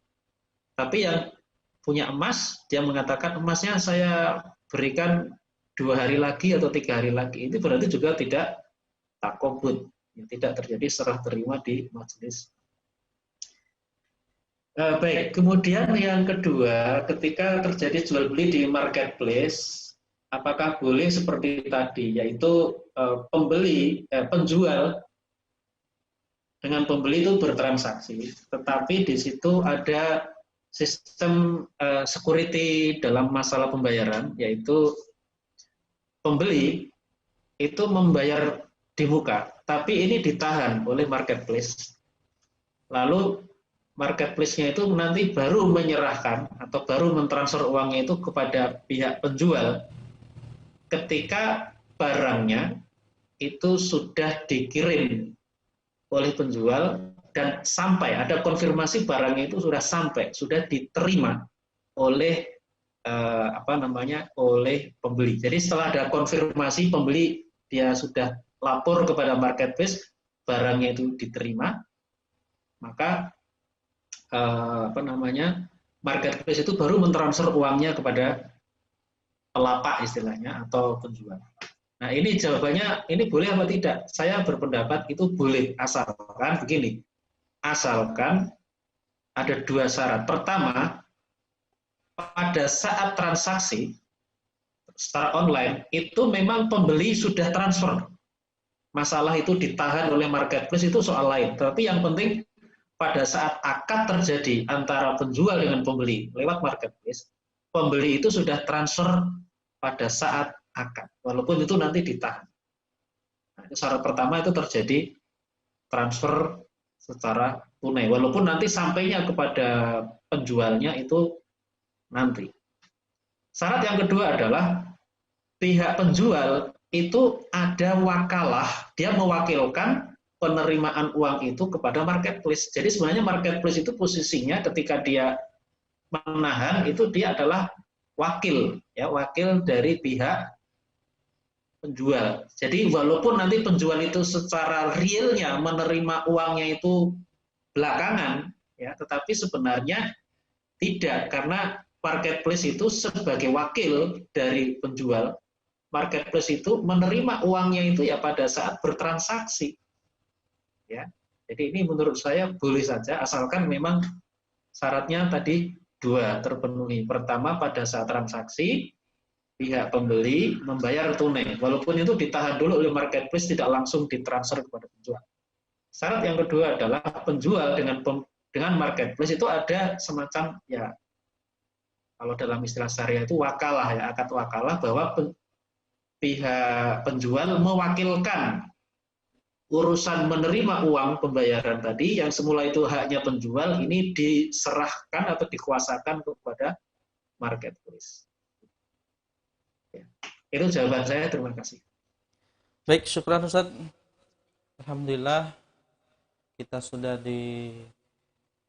tapi yang punya emas dia mengatakan emasnya saya berikan 2 hari lagi atau 3 hari lagi, itu berarti juga tidak takobut, tidak terjadi serah terima di majelis. Baik, kemudian yang kedua, ketika terjadi jual beli di marketplace, apakah boleh seperti tadi, yaitu penjual dengan pembeli itu bertransaksi, tetapi di situ ada sistem security dalam masalah pembayaran, yaitu pembeli itu membayar di muka, tapi ini ditahan oleh marketplace. Lalu marketplace-nya itu nanti baru menyerahkan atau baru mentransfer uangnya itu kepada pihak penjual ketika barangnya itu sudah dikirim oleh penjual dan sampai, ada konfirmasi barangnya itu sudah sampai, sudah diterima oleh oleh pembeli. Jadi setelah ada konfirmasi pembeli, dia sudah lapor kepada marketplace, barangnya itu diterima, maka marketplace itu baru mentransfer uangnya kepada pelapak istilahnya atau penjual. Nah, ini jawabannya, ini boleh apa tidak? Saya berpendapat itu boleh, asalkan begini, asalkan ada 2 syarat. Pertama, pada saat transaksi secara online itu memang pembeli sudah transfer. Masalah itu ditahan oleh marketplace itu soal lain. Tapi yang penting pada saat akad terjadi antara penjual dengan pembeli lewat marketplace, pembeli itu sudah transfer pada saat akad, walaupun itu nanti ditahan. Nah, itu syarat pertama, itu terjadi transfer secara tunai, walaupun nanti sampainya kepada penjualnya itu nanti. Syarat yang kedua adalah pihak penjual itu ada wakalah, dia mewakilkan penerimaan uang itu kepada marketplace. Jadi sebenarnya marketplace itu posisinya ketika dia menahan itu dia adalah wakil, ya, wakil dari pihak penjual. Jadi walaupun nanti penjual itu secara realnya menerima uangnya itu belakangan, ya, tetapi sebenarnya tidak, karena marketplace itu sebagai wakil dari penjual, marketplace itu menerima uangnya itu ya pada saat bertransaksi. Ya, jadi ini menurut saya boleh saja, asalkan memang syaratnya tadi 2 terpenuhi. Pertama, pada saat transaksi pihak pembeli membayar tunai, walaupun itu ditahan dulu oleh marketplace, tidak langsung ditransfer kepada penjual. Syarat yang kedua adalah penjual dengan marketplace itu ada semacam, ya, kalau dalam istilah syariah itu wakalah, ya, akad wakalah, bahwa pihak penjual mewakilkan urusan menerima uang pembayaran tadi yang semula itu haknya penjual, ini diserahkan atau dikuasakan kepada marketplace. Ya. Itu jawaban saya, terima kasih. Baik, syukran Ustaz. Alhamdulillah kita sudah di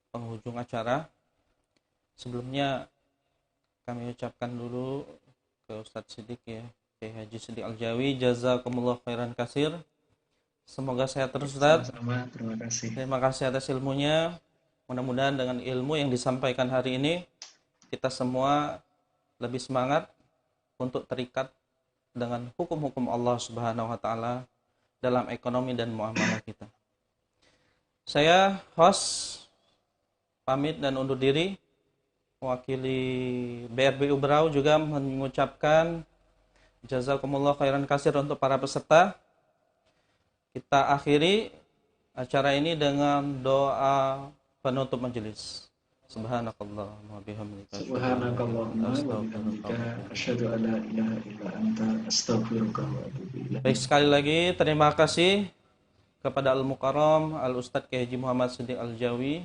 penghujung acara. Sebelumnya kami ucapkan dulu ke Ustadz Siddiq, ya, Kiai Haji Siddiq Aljawi, jazakumullah khairan katsir. Semoga sehat terus, Ustaz. Sama-sama, terima kasih. Terima kasih atas ilmunya. Mudah-mudahan dengan ilmu yang disampaikan hari ini, kita semua lebih semangat untuk terikat dengan hukum-hukum Allah Subhanahu wa Ta'ala dalam ekonomi dan muamalah kita. Saya host pamit dan undur diri. Mewakili BRBU Berau juga mengucapkan jazakumullah khairan katsir untuk para peserta. Kita akhiri acara ini dengan doa penutup majelis. Subhanakallahumma wa bihamdika. Subhanakallahumma wa bihamdika asyhadu an la ilaha illa anta astaghfiruka wa atubu ilaik. Baik, sekali lagi terima kasih kepada Al-Mukarram Al-Ustadz Kiai Haji Muhammad Siddiq Aljawi